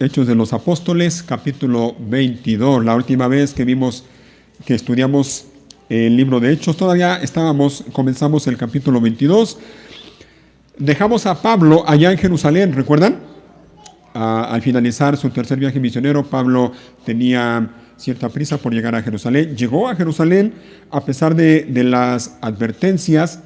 Hechos de los Apóstoles, capítulo 22. La última vez que estudiamos el libro de Hechos, comenzamos el capítulo 22. Dejamos a Pablo allá en Jerusalén, ¿recuerdan? Al finalizar su tercer viaje misionero, Pablo tenía cierta prisa por llegar a Jerusalén. Llegó a Jerusalén a pesar de las advertencias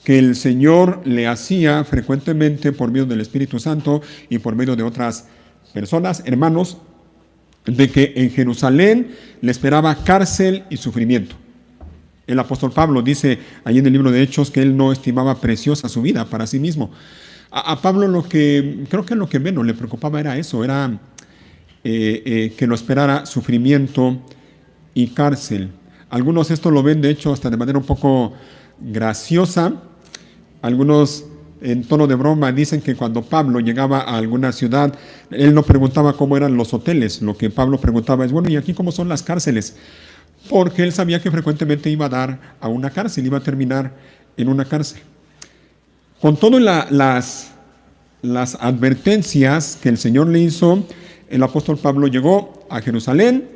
que el Señor le hacía frecuentemente por medio del Espíritu Santo y por medio de otras personas, hermanos, de que en Jerusalén le esperaba cárcel y sufrimiento. El apóstol Pablo dice ahí en el libro de Hechos que él no estimaba preciosa su vida para sí mismo. A Pablo creo que lo que menos le preocupaba era eso, era que lo esperara sufrimiento y cárcel. Algunos esto lo ven de hecho hasta de manera un poco graciosa. Algunos en tono de broma dicen que cuando Pablo llegaba a alguna ciudad, él no preguntaba cómo eran los hoteles. Lo que Pablo preguntaba es, bueno, ¿y aquí cómo son las cárceles? Porque él sabía que frecuentemente iba a dar a una cárcel, iba a terminar en una cárcel. Con todas las advertencias que el Señor le hizo, el apóstol Pablo llegó a Jerusalén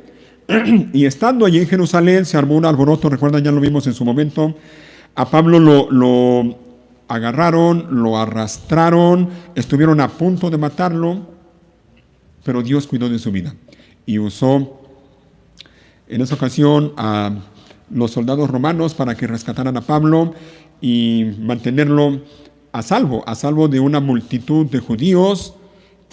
y estando allí en Jerusalén se armó un alboroto. Recuerdan, ya lo vimos en su momento. A Pablo lo agarraron, lo arrastraron, estuvieron a punto de matarlo, pero Dios cuidó de su vida y usó en esa ocasión a los soldados romanos para que rescataran a Pablo y mantenerlo a salvo de una multitud de judíos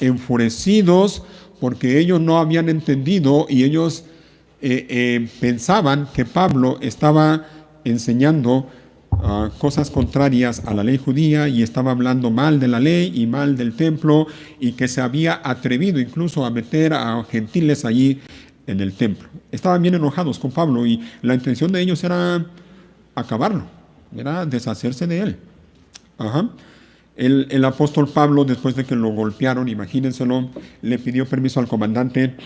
enfurecidos porque ellos no habían entendido y ellos pensaban que Pablo estaba enseñando cosas contrarias a la ley judía y estaba hablando mal de la ley y mal del templo y que se había atrevido incluso a meter a gentiles allí en el templo. Estaban bien enojados con Pablo y la intención de ellos era acabarlo, era deshacerse de él. El apóstol Pablo, después de que lo golpearon, imagínenselo, le pidió permiso al comandante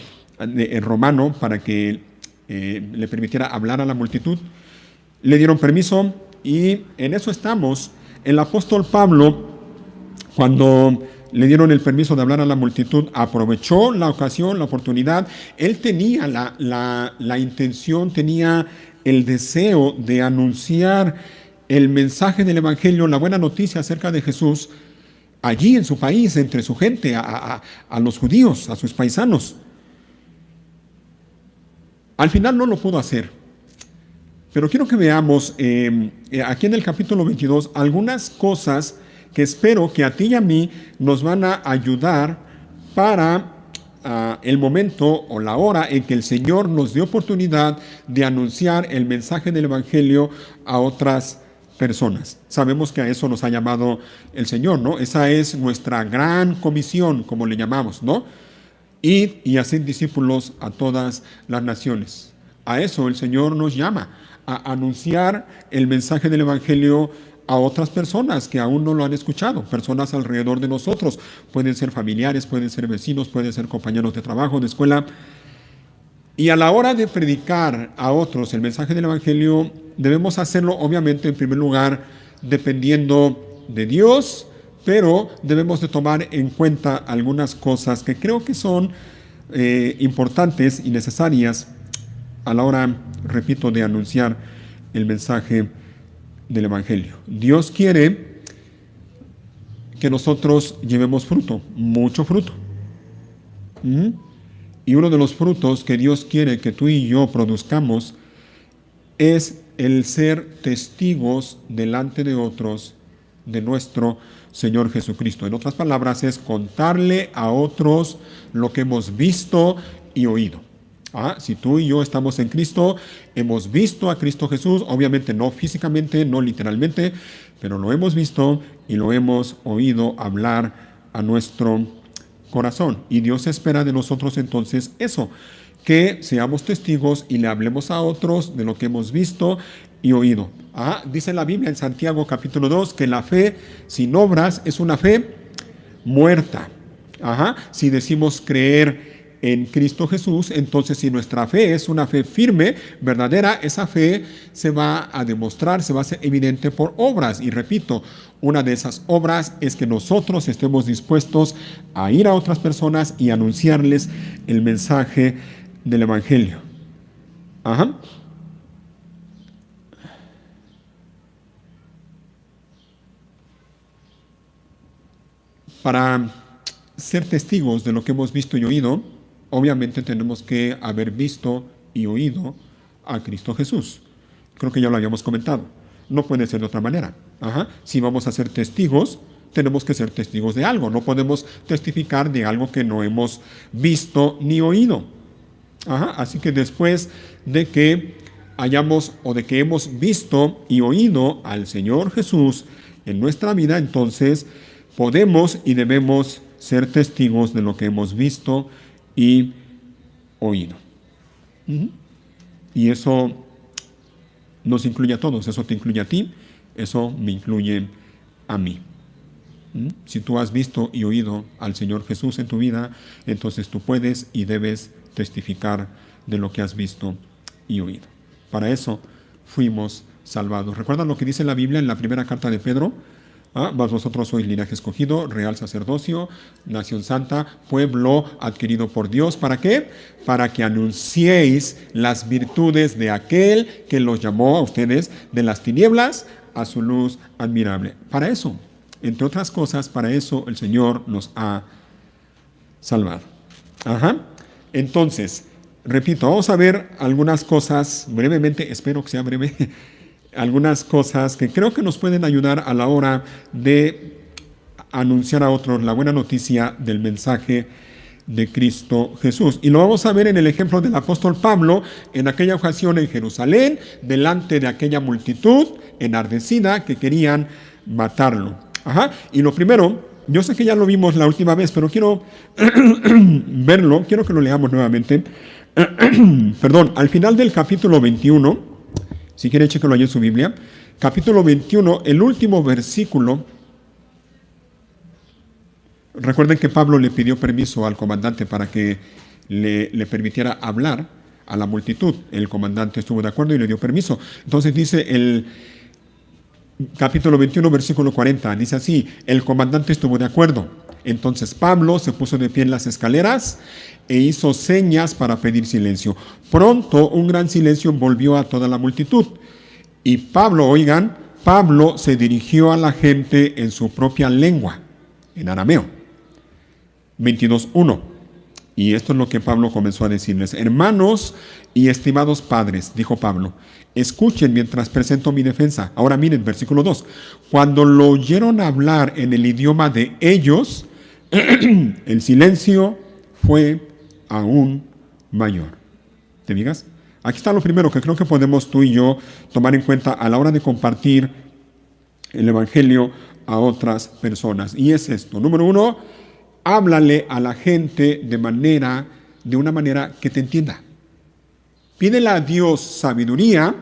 romano para que le permitiera hablar a la multitud. Le dieron permiso y en eso estamos. El apóstol Pablo, cuando le dieron el permiso de hablar a la multitud, aprovechó la ocasión, la oportunidad. Él tenía la intención, tenía el deseo de anunciar el mensaje del Evangelio, la buena noticia acerca de Jesús, allí en su país, entre su gente, a los judíos, a sus paisanos. Al final no lo pudo hacer. Pero quiero que veamos aquí en el capítulo 22 algunas cosas que espero que a ti y a mí nos van a ayudar para el momento o la hora en que el Señor nos dé oportunidad de anunciar el mensaje del Evangelio a otras personas. Sabemos que a eso nos ha llamado el Señor, ¿no? Esa es nuestra gran comisión, como le llamamos, ¿no? Ir y hacer discípulos a todas las naciones. A eso el Señor nos llama, a anunciar el mensaje del Evangelio a otras personas que aún no lo han escuchado, personas alrededor de nosotros. Pueden ser familiares, pueden ser vecinos, pueden ser compañeros de trabajo, de escuela. Y a la hora de predicar a otros el mensaje del Evangelio, debemos hacerlo obviamente en primer lugar dependiendo de Dios, pero debemos de tomar en cuenta algunas cosas que creo que son importantes y necesarias a la hora, repito, de anunciar el mensaje del Evangelio. Dios quiere que nosotros llevemos fruto, mucho fruto. Y uno de los frutos que Dios quiere que tú y yo produzcamos es el ser testigos delante de otros de nuestro Señor Jesucristo. En otras palabras, es contarle a otros lo que hemos visto y oído. Si tú y yo estamos en Cristo, hemos visto a Cristo Jesús, obviamente no físicamente, no literalmente, pero lo hemos visto y lo hemos oído hablar a nuestro corazón. Y Dios espera de nosotros entonces eso, que seamos testigos y le hablemos a otros de lo que hemos visto y oído. Dice la Biblia en Santiago capítulo 2 que la fe sin obras es una fe muerta. Si decimos creer en Cristo Jesús, entonces si nuestra fe es una fe firme, verdadera, esa fe se va a demostrar, se va a hacer evidente por obras. Y repito, una de esas obras es que nosotros estemos dispuestos a ir a otras personas y anunciarles el mensaje del Evangelio. Ajá. Para ser testigos de lo que hemos visto y oído, obviamente tenemos que haber visto y oído a Cristo Jesús. Creo que ya lo habíamos comentado. No puede ser de otra manera. Ajá. Si vamos a ser testigos, tenemos que ser testigos de algo. No podemos testificar de algo que no hemos visto ni oído. Ajá. Así que después de que hayamos o de que hemos visto y oído al Señor Jesús en nuestra vida, entonces podemos y debemos ser testigos de lo que hemos visto y oído. Y eso nos incluye a todos, eso te incluye a ti, eso me incluye a mí. Si tú has visto y oído al Señor Jesús en tu vida, entonces tú puedes y debes testificar de lo que has visto y oído. Para eso fuimos salvados. ¿Recuerdan lo que dice la Biblia en la primera carta de Pedro? Mas vosotros sois linaje escogido, real sacerdocio, nación santa, pueblo adquirido por Dios. ¿Para qué? Para que anunciéis las virtudes de aquel que los llamó a ustedes de las tinieblas a su luz admirable. Para eso, entre otras cosas, para eso el Señor nos ha salvado. Ajá. Entonces, repito, vamos a ver algunas cosas brevemente, espero que sea breve, algunas cosas que creo que nos pueden ayudar a la hora de anunciar a otros la buena noticia del mensaje de Cristo Jesús. Y lo vamos a ver en el ejemplo del apóstol Pablo, en aquella ocasión en Jerusalén, delante de aquella multitud enardecida que querían matarlo. Ajá. Y lo primero, yo sé que ya lo vimos la última vez, pero quiero verlo, quiero que lo leamos nuevamente. Perdón, al final del capítulo 21, si quieren, chéquenlo ahí en su Biblia. Capítulo 21, el último versículo. Recuerden que Pablo le pidió permiso al comandante para que le permitiera hablar a la multitud. El comandante estuvo de acuerdo y le dio permiso. Entonces dice el capítulo 21, versículo 40. Dice así: el comandante estuvo de acuerdo. Entonces Pablo se puso de pie en las escaleras e hizo señas para pedir silencio. Pronto un gran silencio envolvió a toda la multitud. Y Pablo, oigan, Pablo se dirigió a la gente en su propia lengua, en arameo. 22:1. Y esto es lo que Pablo comenzó a decirles: hermanos y estimados padres, dijo Pablo, escuchen mientras presento mi defensa. Ahora miren, versículo 2. Cuando lo oyeron hablar en el idioma de ellos, el silencio fue aún mayor. ¿Te digas? Aquí está lo primero que creo que podemos tú y yo tomar en cuenta a la hora de compartir el Evangelio a otras personas. Y es esto. Número 1, háblale a la gente de una manera que te entienda. Pídele a Dios sabiduría,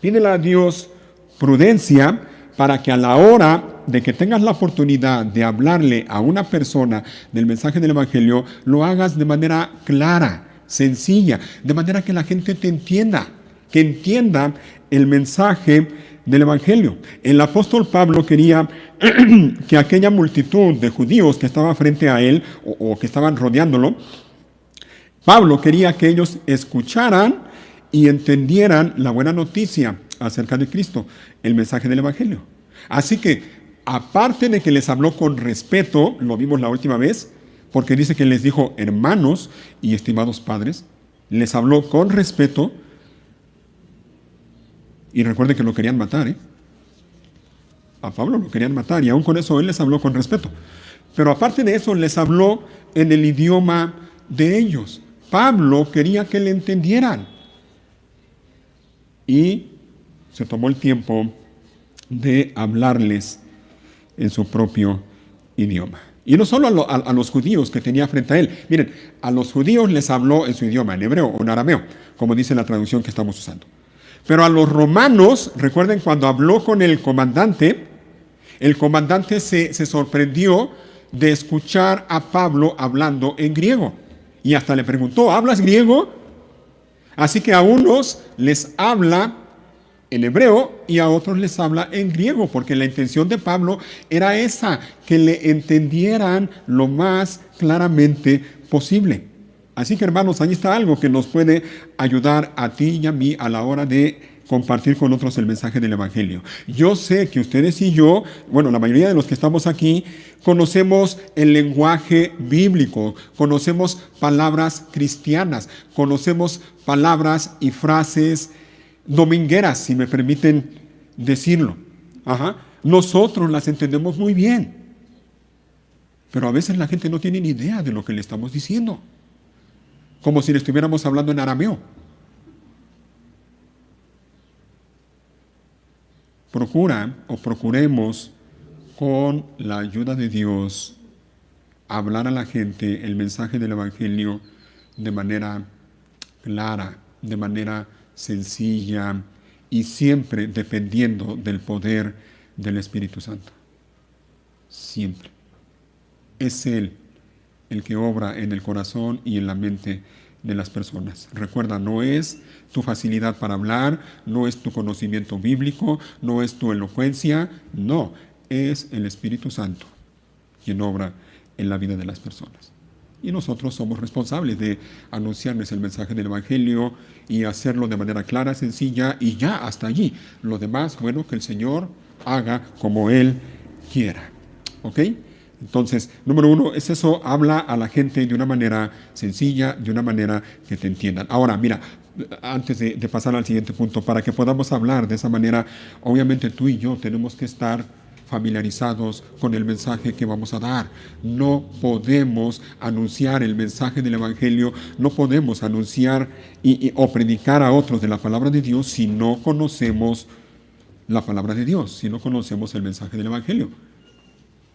pídele a Dios prudencia, para que a la hora de que tengas la oportunidad de hablarle a una persona del mensaje del Evangelio, lo hagas de manera clara, sencilla, de manera que la gente te entienda, que entienda el mensaje del Evangelio. El apóstol Pablo quería que aquella multitud de judíos que estaba frente a él o que estaban rodeándolo, Pablo quería que ellos escucharan y entendieran la buena noticia acerca de Cristo, el mensaje del Evangelio. Así que, aparte de que les habló con respeto, lo vimos la última vez, porque dice que les dijo hermanos y estimados padres, les habló con respeto, y recuerden que lo querían matar, A Pablo lo querían matar, y aún con eso él les habló con respeto. Pero aparte de eso, les habló en el idioma de ellos. Pablo quería que le entendieran. Y se tomó el tiempo de hablarles en su propio idioma. Y no solo a los judíos que tenía frente a él. Miren, a los judíos les habló en su idioma, en hebreo o en arameo, como dice la traducción que estamos usando. Pero a los romanos, recuerden cuando habló con el comandante se sorprendió de escuchar a Pablo hablando en griego. Y hasta le preguntó, ¿hablas griego? Así que a unos les habla en hebreo y a otros les habla en griego, porque la intención de Pablo era esa, que le entendieran lo más claramente posible. Así que, hermanos, ahí está algo que nos puede ayudar a ti y a mí a la hora de compartir con otros el mensaje del Evangelio. Yo sé que ustedes y yo, bueno, la mayoría de los que estamos aquí, conocemos el lenguaje bíblico, conocemos palabras cristianas, conocemos palabras y frases domingueras, si me permiten decirlo. Nosotros las entendemos muy bien, pero a veces la gente no tiene ni idea de lo que le estamos diciendo, como si le estuviéramos hablando en arameo. Procuremos con la ayuda de Dios hablar a la gente el mensaje del Evangelio de manera clara, de manera sencilla y siempre dependiendo del poder del Espíritu Santo. Siempre. Es Él el que obra en el corazón y en la mente de las personas. Recuerda, no es tu facilidad para hablar, no es tu conocimiento bíblico, no es tu elocuencia, no, es el Espíritu Santo quien obra en la vida de las personas. Y nosotros somos responsables de anunciarles el mensaje del Evangelio y hacerlo de manera clara, sencilla y ya hasta allí. Lo demás, bueno, que el Señor haga como Él quiera. ¿Ok? Entonces, número uno, es eso, habla a la gente de una manera sencilla, de una manera que te entiendan. Ahora, mira, antes de pasar al siguiente punto, para que podamos hablar de esa manera, obviamente tú y yo tenemos que estar familiarizados con el mensaje que vamos a dar. No podemos anunciar el mensaje del Evangelio, no podemos anunciar o predicar a otros de la palabra de Dios si no conocemos la palabra de Dios, si no conocemos el mensaje del Evangelio.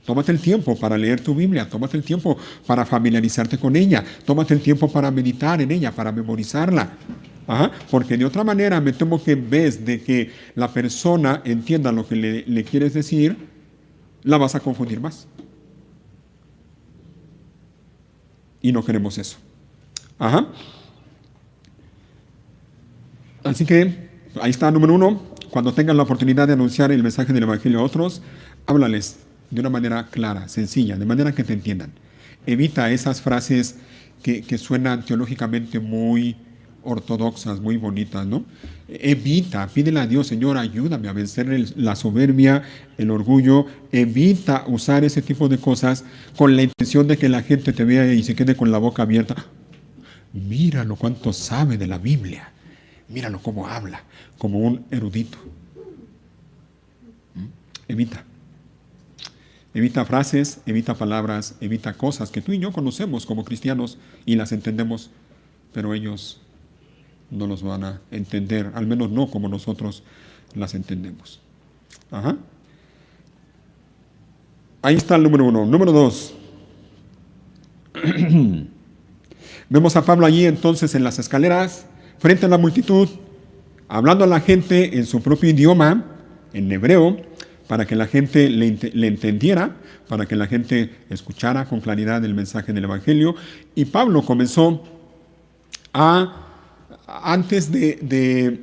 Tómate el tiempo para leer tu Biblia, tómate el tiempo para familiarizarte con ella, tómate el tiempo para meditar en ella, para memorizarla. Porque de otra manera me temo que en vez de que la persona entienda lo que le quieres decir, la vas a confundir más. Y no queremos eso. Así que ahí está, número uno, cuando tengan la oportunidad de anunciar el mensaje del Evangelio a otros, háblales de una manera clara, sencilla, de manera que te entiendan. Evita esas frases que suenan teológicamente muy ortodoxas, muy bonitas, ¿no? Evita, pídele a Dios, Señor, ayúdame a vencer la soberbia, el orgullo. Evita usar ese tipo de cosas con la intención de que la gente te vea y se quede con la boca abierta. Míralo cuánto sabe de la Biblia. Míralo cómo habla, como un erudito. Evita. Evita frases, evita palabras, evita cosas que tú y yo conocemos como cristianos y las entendemos, pero ellos no los van a entender, al menos no como nosotros las entendemos. Ahí está el número uno. Número dos. Vemos a Pablo allí entonces en las escaleras, frente a la multitud, hablando a la gente en su propio idioma, en hebreo, para que la gente le entendiera, para que la gente escuchara con claridad el mensaje del Evangelio. Y Pablo comenzó antes de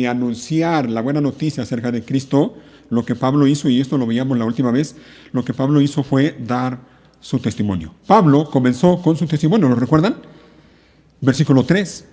anunciar la buena noticia acerca de Cristo, lo que Pablo hizo, y esto lo veíamos la última vez, lo que Pablo hizo fue dar su testimonio. Pablo comenzó con su testimonio, ¿lo recuerdan? Versículo 3,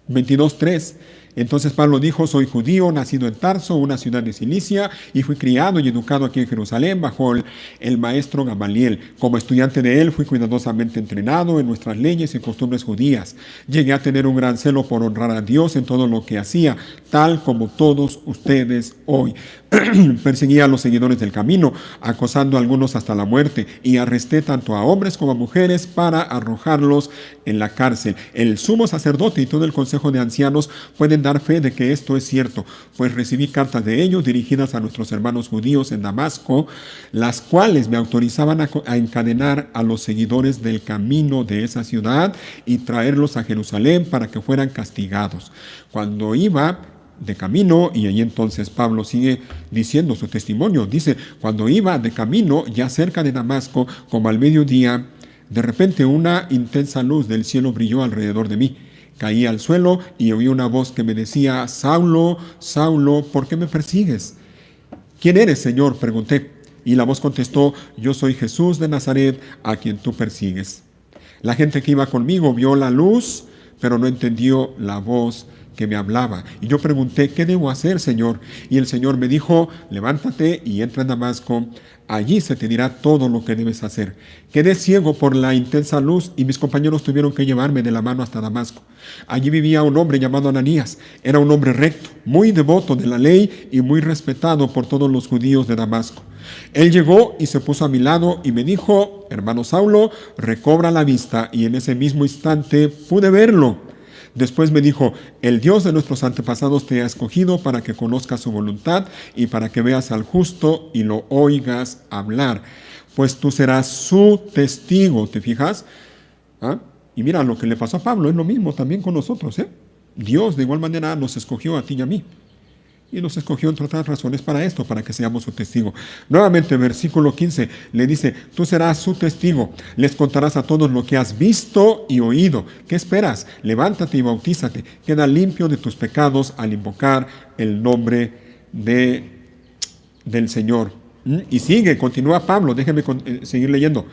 22:3. Entonces Pablo dijo, soy judío, nacido en Tarso, una ciudad de Cilicia, y fui criado y educado aquí en Jerusalén bajo el maestro Gamaliel. Como estudiante de él fui cuidadosamente entrenado en nuestras leyes y costumbres judías. Llegué a tener un gran celo por honrar a Dios en todo lo que hacía, tal como todos ustedes hoy. Perseguía a los seguidores del camino, acosando a algunos hasta la muerte, y arresté tanto a hombres como a mujeres para arrojarlos en la cárcel. El sumo sacerdote y todo el consejo de ancianos pueden dar fe de que esto es cierto, pues recibí cartas de ellos dirigidas a nuestros hermanos judíos en Damasco, las cuales me autorizaban a encadenar a los seguidores del camino de esa ciudad y traerlos a Jerusalén para que fueran castigados. Cuando iba de camino, y ahí entonces Pablo sigue diciendo su testimonio, dice, cuando iba de camino ya cerca de Damasco, como al mediodía, De repente una intensa luz del cielo brilló alrededor de mí. Caí al suelo y oí una voz que me decía: Saulo, Saulo, ¿por qué me persigues? ¿Quién eres, Señor?, pregunté. Y la voz contestó: Yo soy Jesús de Nazaret, a quien tú persigues. La gente que iba conmigo vio la luz, pero no entendió la voz que me hablaba. Y yo pregunté: ¿qué debo hacer, Señor? Y el Señor me dijo: levántate y entra en Damasco. Allí se te dirá todo lo que debes hacer. Quedé ciego por la intensa luz y mis compañeros tuvieron que llevarme de la mano hasta Damasco. Allí vivía un hombre llamado Ananías. Era un hombre recto, muy devoto de la ley y muy respetado por todos los judíos de Damasco. Él llegó y se puso a mi lado y me dijo: hermano Saulo, recobra la vista. Y en ese mismo instante pude verlo. Después me dijo: el Dios de nuestros antepasados te ha escogido para que conozcas su voluntad y para que veas al justo y lo oigas hablar. Pues tú serás su testigo. ¿Te fijas? ¿Ah? Y mira, lo que le pasó a Pablo es lo mismo también con nosotros, ¿eh? Dios de igual manera nos escogió a ti y a mí. Y nos escogió, entre otras razones, para esto, para que seamos su testigo. Nuevamente, versículo 15, le dice: tú serás su testigo, les contarás a todos lo que has visto y oído. ¿Qué esperas? Levántate y bautízate, queda limpio de tus pecados al invocar el nombre del Señor. Y sigue, continúa Pablo, déjenme seguir leyendo.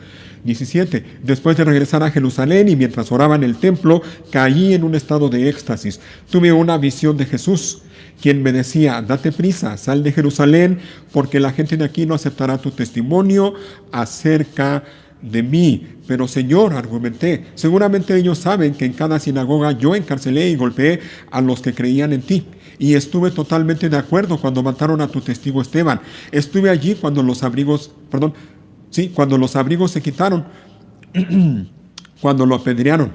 17. Después de regresar a Jerusalén y mientras oraba en el templo, caí en un estado de éxtasis. Tuve una visión de Jesús, quien me decía: date prisa, sal de Jerusalén, porque la gente de aquí no aceptará tu testimonio acerca de mí. Pero Señor, argumenté, seguramente ellos saben que en cada sinagoga yo encarcelé y golpeé a los que creían en ti. Y estuve totalmente de acuerdo cuando mataron a tu testigo Esteban. Estuve allí cuando los abrigos se quitaron, cuando lo apedrearon.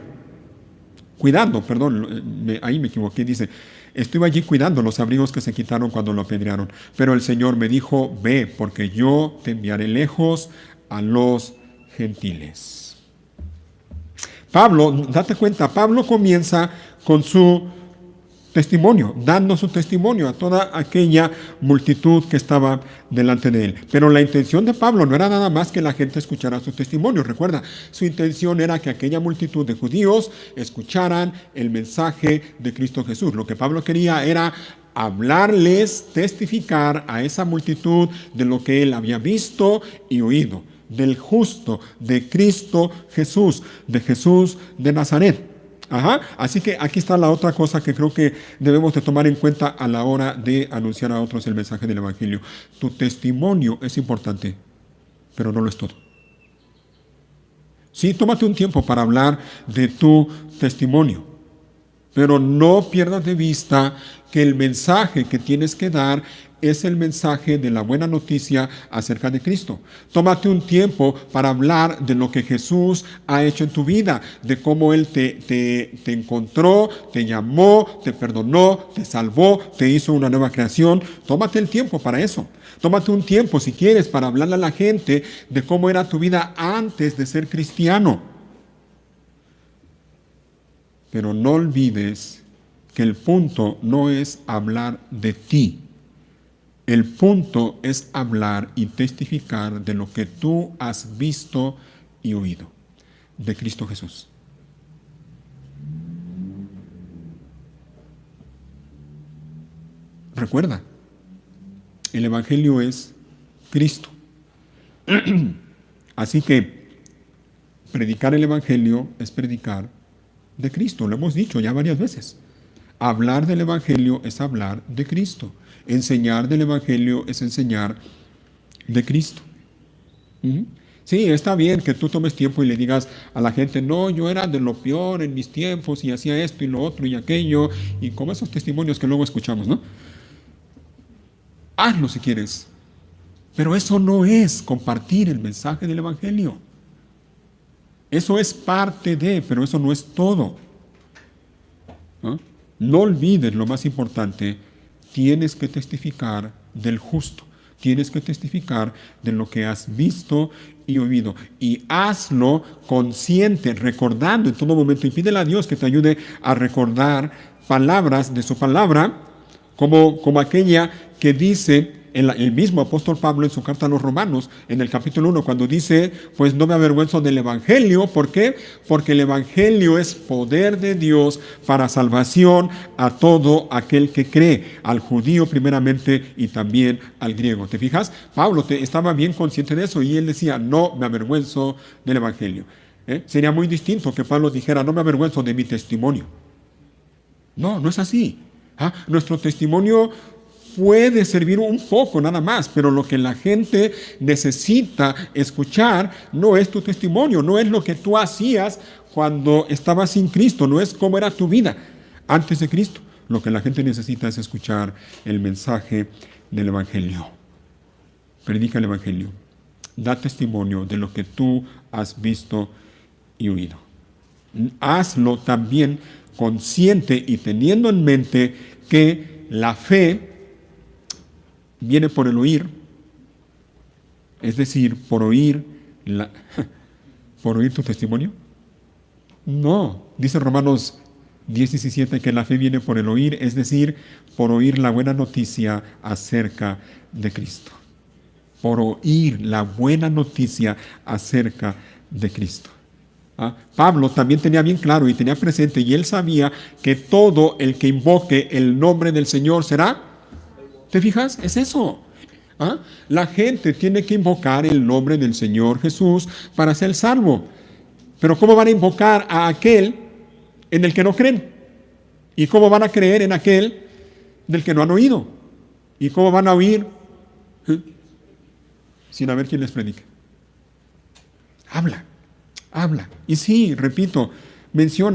Ahí me equivoqué, dice: estuve allí cuidando los abrigos que se quitaron cuando lo apedrearon. Pero el Señor me dijo: ve, porque yo te enviaré lejos a los gentiles. Pablo, date cuenta, Pablo comienza con su testimonio, dando su testimonio a toda aquella multitud que estaba delante de él. Pero la intención de Pablo no era nada más que la gente escuchara su testimonio. Recuerda, su intención era que aquella multitud de judíos escucharan el mensaje de Cristo Jesús. Lo que Pablo quería era hablarles, testificar a esa multitud de lo que él había visto y oído, del justo, de Cristo Jesús, de Jesús de Nazaret. Así que aquí está la otra cosa que creo que debemos de tomar en cuenta a la hora de anunciar a otros el mensaje del Evangelio. Tu testimonio es importante, pero no lo es todo. Sí, tómate un tiempo para hablar de tu testimonio, pero no pierdas de vista que el mensaje que tienes que dar es el mensaje de la buena noticia acerca de Cristo. Tómate un tiempo para hablar de lo que Jesús ha hecho en tu vida, de cómo Él te encontró, te llamó, te perdonó, te salvó, te hizo una nueva creación. Tómate el tiempo para eso. Tómate un tiempo, si quieres, para hablarle a la gente de cómo era tu vida antes de ser cristiano. Pero no olvides que el punto no es hablar de ti. El punto es hablar y testificar de lo que tú has visto y oído de Cristo Jesús. Recuerda, el Evangelio es Cristo. Así que predicar el Evangelio es predicar de Cristo. Lo hemos dicho ya varias veces. Hablar del Evangelio es hablar de Cristo. Enseñar del Evangelio es enseñar de Cristo. Sí, está bien que tú tomes tiempo y le digas a la gente: no, yo era de lo peor en mis tiempos y hacía esto y lo otro y aquello, y como esos testimonios que luego escuchamos, ¿no? Hazlo si quieres, pero eso no es compartir el mensaje del Evangelio. Eso es parte de, pero eso no es todo. No olvides lo más importante: tienes que testificar del justo, tienes que testificar de lo que has visto y oído, y hazlo consciente, recordando en todo momento, y pídele a Dios que te ayude a recordar palabras de su palabra, como aquella que dice el mismo apóstol Pablo en su carta a los Romanos, en el capítulo 1, cuando dice, pues no me avergüenzo del Evangelio. ¿Por qué? Porque el Evangelio es poder de Dios para salvación a todo aquel que cree, al judío primeramente y también al griego. ¿Te fijas? Pablo estaba bien consciente de eso y él decía, no me avergüenzo del Evangelio. Sería muy distinto que Pablo dijera, no me avergüenzo de mi testimonio. No, no es así. Nuestro testimonio puede servir un poco nada más, pero lo que la gente necesita escuchar no es tu testimonio, no es lo que tú hacías cuando estabas sin Cristo, no es cómo era tu vida antes de Cristo. Lo que la gente necesita es escuchar el mensaje del Evangelio. Predica el Evangelio. Da testimonio de lo que tú has visto y oído. Hazlo también consciente y teniendo en mente que la fe viene por el oír, es decir, por oír por oír tu testimonio. No, dice Romanos 10:17 que la fe viene por el oír, es decir, por oír la buena noticia acerca de Cristo. Por oír la buena noticia acerca de Cristo. Pablo también tenía bien claro y tenía presente, y él sabía que todo el que invoque el nombre del Señor será. ¿Te fijas? Es eso. La gente tiene que invocar el nombre del Señor Jesús para ser salvo. Pero ¿cómo van a invocar a aquel en el que no creen? ¿Y cómo van a creer en aquel del que no han oído? ¿Y cómo van a oír sin haber quien les predique? Habla. Y sí, repito,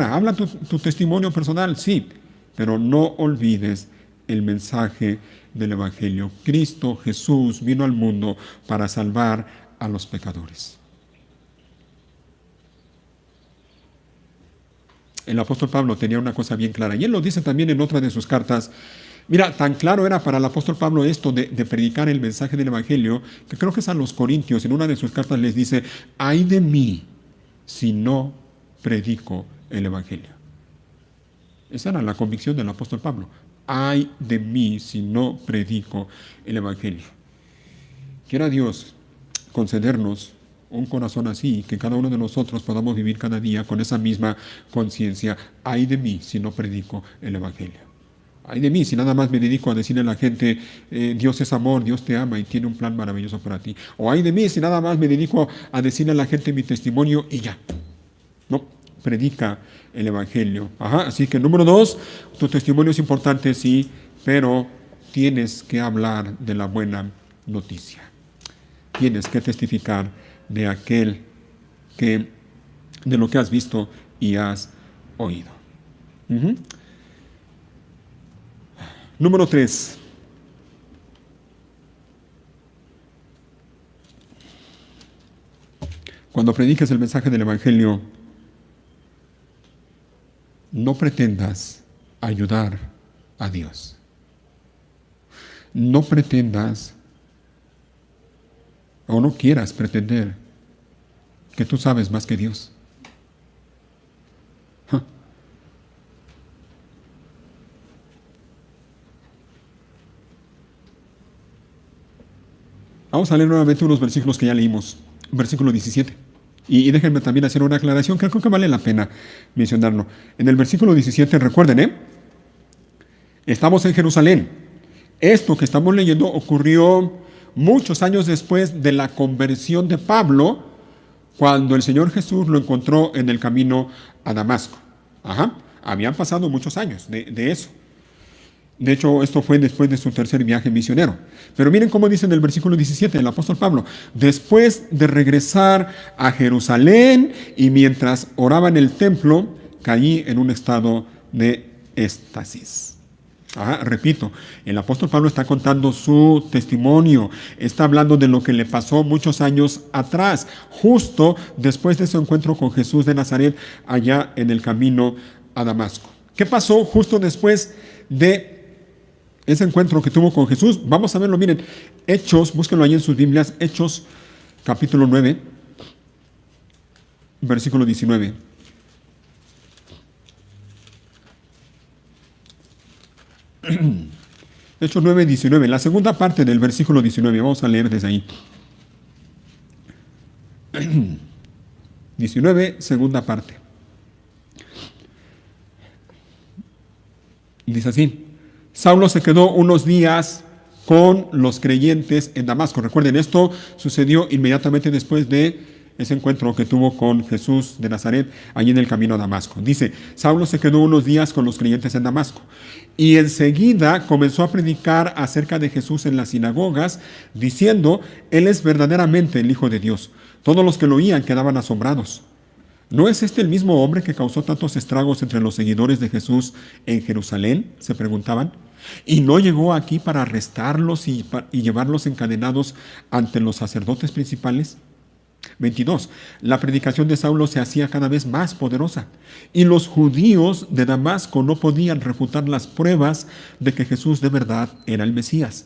habla tu testimonio personal, sí, pero no olvides el mensaje del Evangelio. Cristo Jesús vino al mundo para salvar a los pecadores. El apóstol Pablo tenía una cosa bien clara, y él lo dice también en otra de sus cartas. Mira, tan claro era para el apóstol Pablo esto de predicar el mensaje del Evangelio, que creo que es a los Corintios, en una de sus cartas les dice, ay de mí si no predico el Evangelio. Esa era la convicción del apóstol Pablo. Ay de mí si no predico el Evangelio. Quiera Dios concedernos un corazón así, que cada uno de nosotros podamos vivir cada día con esa misma conciencia. Ay de mí si no predico el Evangelio. Ay de mí si nada más me dedico a decirle a la gente, Dios es amor, Dios te ama y tiene un plan maravilloso para ti. O ay de mí si nada más me dedico a decirle a la gente mi testimonio y ya. No, predica el Evangelio. Así que número 2, tu testimonio es importante, sí, pero tienes que hablar de la buena noticia. Tienes que testificar de aquel de lo que has visto y has oído. Número 3. Cuando prediques el mensaje del Evangelio, no pretendas ayudar a Dios. No pretendas o no quieras pretender que tú sabes más que Dios. Vamos a leer nuevamente unos versículos que ya leímos. Versículo 17. Y déjenme también hacer una aclaración que creo que vale la pena mencionarlo. En el versículo 17, recuerden, estamos en Jerusalén. Esto que estamos leyendo ocurrió muchos años después de la conversión de Pablo, cuando el Señor Jesús lo encontró en el camino a Damasco. Habían pasado muchos años de eso. De hecho, esto fue después de su tercer viaje misionero. Pero miren cómo dice en el versículo 17 el apóstol Pablo: después de regresar a Jerusalén y mientras oraba en el templo, caí en un estado de éxtasis. Repito, el apóstol Pablo está contando su testimonio, está hablando de lo que le pasó muchos años atrás, justo después de su encuentro con Jesús de Nazaret, allá en el camino a Damasco. ¿Qué pasó justo después de ese encuentro que tuvo con Jesús? Vamos a verlo, miren, Hechos, búsquenlo ahí en sus Biblias, Hechos capítulo 9, versículo 19. Hechos 9, 19. La segunda parte del versículo 19. Vamos a leer desde ahí. 19, segunda parte. Dice así: Saulo se quedó unos días con los creyentes en Damasco. Recuerden, esto sucedió inmediatamente después de ese encuentro que tuvo con Jesús de Nazaret allí en el camino a Damasco. Dice, Saulo se quedó unos días con los creyentes en Damasco y enseguida comenzó a predicar acerca de Jesús en las sinagogas, diciendo, Él es verdaderamente el Hijo de Dios. Todos los que lo oían quedaban asombrados. ¿No es este el mismo hombre que causó tantos estragos entre los seguidores de Jesús en Jerusalén?, se preguntaban. ¿Y no llegó aquí para arrestarlos y llevarlos encadenados ante los sacerdotes principales? 22. La predicación de Saulo se hacía cada vez más poderosa y los judíos de Damasco no podían refutar las pruebas de que Jesús de verdad era el Mesías.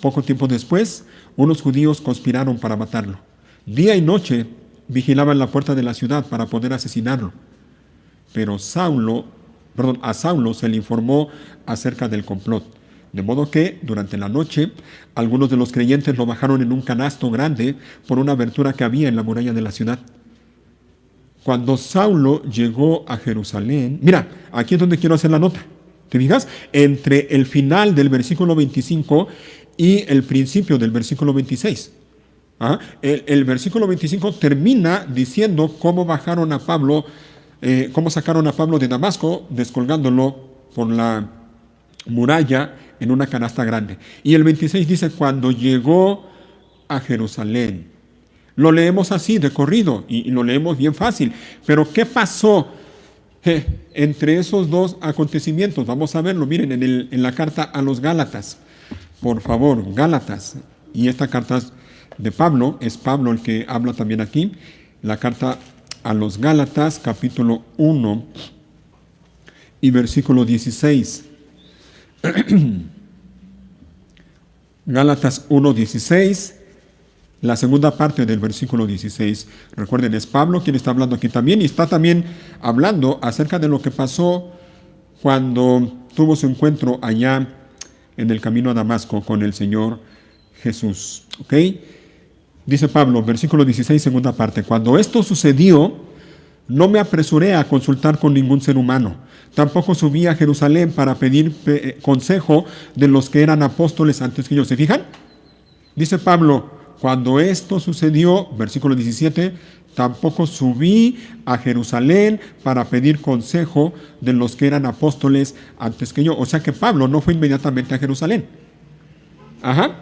Poco tiempo después, unos judíos conspiraron para matarlo. Día y noche vigilaban la puerta de la ciudad para poder asesinarlo. Pero a Saulo se le informó acerca del complot. De modo que, durante la noche, algunos de los creyentes lo bajaron en un canasto grande por una abertura que había en la muralla de la ciudad. Cuando Saulo llegó a Jerusalén, mira, aquí es donde quiero hacer la nota. ¿Te fijas? Entre el final del versículo 25 y el principio del versículo 26. El versículo 25 termina diciendo cómo bajaron a Pablo, cómo sacaron a Pablo de Damasco, descolgándolo por la muralla en una canasta grande. Y el 26 dice, cuando llegó a Jerusalén. Lo leemos así, de corrido, y lo leemos bien fácil. Pero ¿qué pasó entre esos dos acontecimientos? Vamos a verlo, miren, en la carta a los Gálatas. Por favor, Gálatas. Y esta carta de Pablo, es Pablo el que habla también aquí. La carta a los Gálatas, capítulo 1 y versículo 16. Gálatas 1:16, la segunda parte del versículo 16. Recuerden, es Pablo quien está hablando aquí también y está también hablando acerca de lo que pasó cuando tuvo su encuentro allá en el camino a Damasco con el Señor Jesús. ¿Ok? Dice Pablo, versículo 16, segunda parte, cuando esto sucedió, no me apresuré a consultar con ningún ser humano. Tampoco subí a Jerusalén para pedir consejo de los que eran apóstoles antes que yo. ¿Se fijan? Dice Pablo, cuando esto sucedió, versículo 17, tampoco subí a Jerusalén para pedir consejo de los que eran apóstoles antes que yo. O sea que Pablo no fue inmediatamente a Jerusalén. Ajá.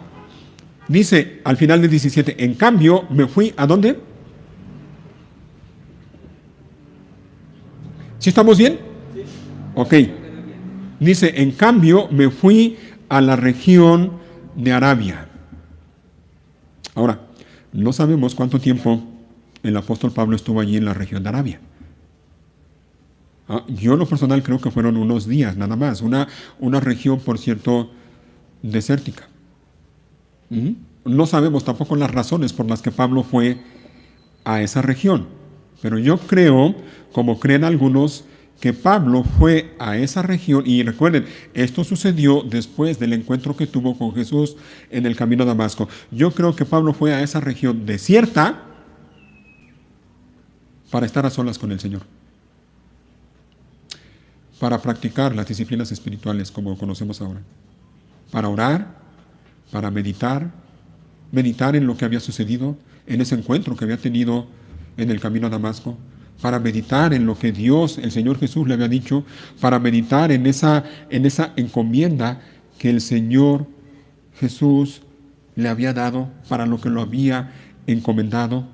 Dice al final del 17, en cambio, me fui ¿a dónde? ¿Sí estamos bien? Sí. Ok. Dice, en cambio, me fui a la región de Arabia. Ahora, no sabemos cuánto tiempo el apóstol Pablo estuvo allí en la región de Arabia. Yo en lo personal creo que fueron unos días nada más. Una región, por cierto, desértica. No sabemos tampoco las razones por las que Pablo fue a esa región. Pero yo creo, como creen algunos, que Pablo fue a esa región, y recuerden, esto sucedió después del encuentro que tuvo con Jesús en el camino a Damasco. Yo creo que Pablo fue a esa región desierta para estar a solas con el Señor, para practicar las disciplinas espirituales como conocemos ahora, para orar, para meditar en lo que había sucedido, en ese encuentro que había tenido en el camino a Damasco, para meditar en lo que Dios, el Señor Jesús le había dicho, para meditar en esa encomienda que el Señor Jesús le había dado, para lo que lo había encomendado.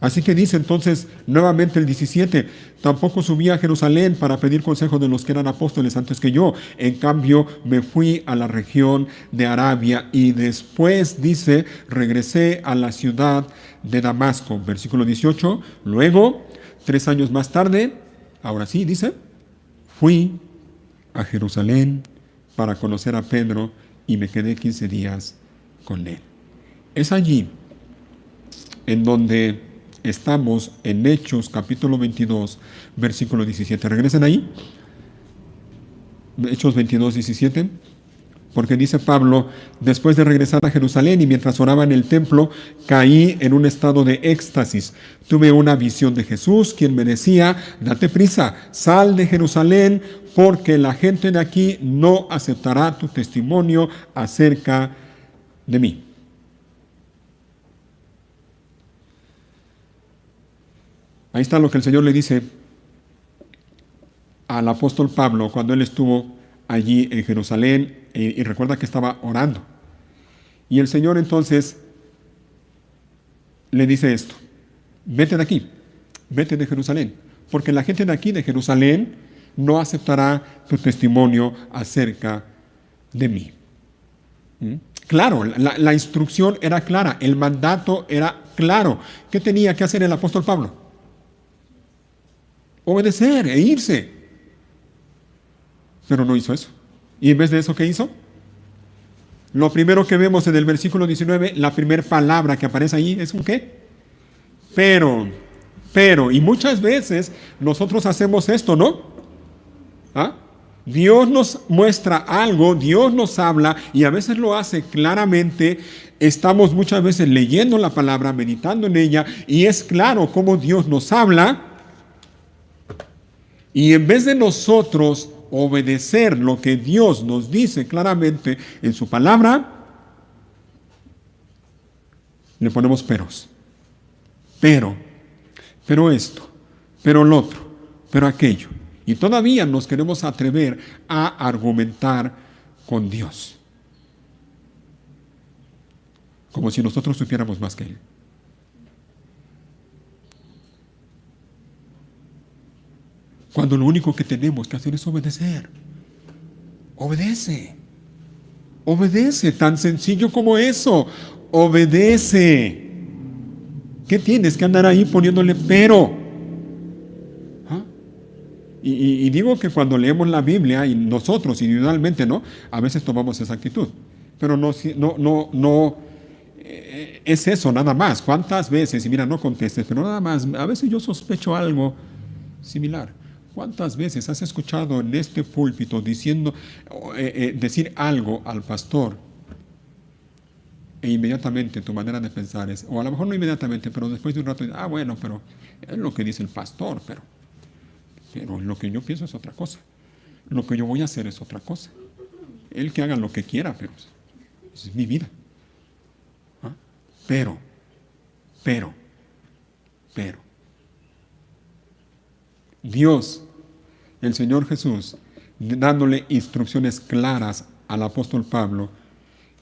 Así que dice entonces nuevamente el 17, tampoco subí a Jerusalén para pedir consejo de los que eran apóstoles antes que yo. En cambio, me fui a la región de Arabia y después, dice, regresé a la ciudad de Damasco. Versículo 18, luego, 3 años más tarde, ahora sí, dice, fui a Jerusalén para conocer a Pedro y me quedé 15 días con él. Es allí en donde estamos en Hechos capítulo 22, versículo 17. ¿Regresen ahí? Hechos 22, 17. Porque dice Pablo, después de regresar a Jerusalén y mientras oraba en el templo, caí en un estado de éxtasis. Tuve una visión de Jesús, quien me decía, date prisa, sal de Jerusalén, porque la gente de aquí no aceptará tu testimonio acerca de mí. Ahí está lo que el Señor le dice al apóstol Pablo cuando él estuvo allí en Jerusalén y recuerda que estaba orando. Y el Señor entonces le dice esto, vete de aquí, vete de Jerusalén, porque la gente de aquí, de Jerusalén, no aceptará tu testimonio acerca de mí. Claro, la instrucción era clara, el mandato era claro. ¿Qué tenía que hacer el apóstol Pablo? Obedecer e irse. Pero no hizo eso. ¿Y en vez de eso qué hizo? Lo primero que vemos en el versículo 19, la primera palabra que aparece ahí es un ¿qué? Pero, y muchas veces nosotros hacemos esto, ¿no? ¿Ah? Dios nos muestra algo, Dios nos habla y a veces lo hace claramente. Estamos muchas veces leyendo la palabra, meditando en ella y es claro cómo Dios nos habla. Y en vez de nosotros obedecer lo que Dios nos dice claramente en su palabra, le ponemos peros. Pero esto, pero lo otro, pero aquello. Y todavía nos queremos atrever a argumentar con Dios. Como si nosotros supiéramos más que Él. Cuando lo único que tenemos que hacer es obedecer. Obedece. Obedece, tan sencillo como eso. Obedece. ¿Qué tienes que andar ahí poniéndole pero? ¿Ah? Y digo que cuando leemos la Biblia, y nosotros individualmente, ¿no? A veces tomamos esa actitud. Pero no es eso, nada más. ¿Cuántas veces? Y mira, no contestes, pero nada más. A veces yo sospecho algo similar. ¿Cuántas veces has escuchado en este púlpito decir algo al pastor e inmediatamente tu manera de pensar es, o a lo mejor no inmediatamente, pero después de un rato, bueno, pero es lo que dice el pastor, pero lo que yo pienso es otra cosa. Lo que yo voy a hacer es otra cosa. Él que haga lo que quiera, pero es mi vida. ¿Ah? Pero. Dios, el Señor Jesús, dándole instrucciones claras al apóstol Pablo,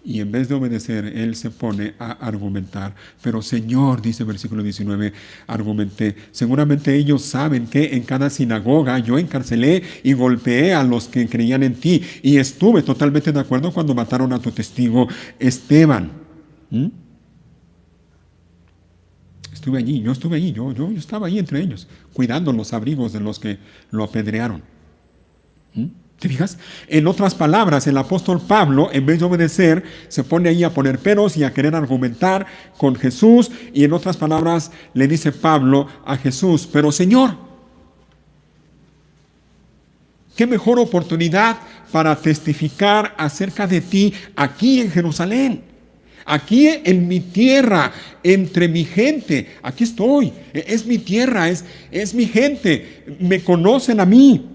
y en vez de obedecer, él se pone a argumentar. Pero Señor, dice el versículo 19, argumenté. Seguramente ellos saben que en cada sinagoga yo encarcelé y golpeé a los que creían en ti. Y estuve totalmente de acuerdo cuando mataron a tu testigo Esteban. Estuve allí, yo estaba ahí entre ellos, cuidando los abrigos de los que lo apedrearon. ¿Te fijas? En otras palabras, el apóstol Pablo, en vez de obedecer, se pone ahí a poner peros y a querer argumentar con Jesús. Y en otras palabras, le dice Pablo a Jesús, pero Señor, ¿qué mejor oportunidad para testificar acerca de ti aquí en Jerusalén? Aquí en mi tierra, entre mi gente, aquí estoy, es mi tierra, es mi gente, me conocen a mí.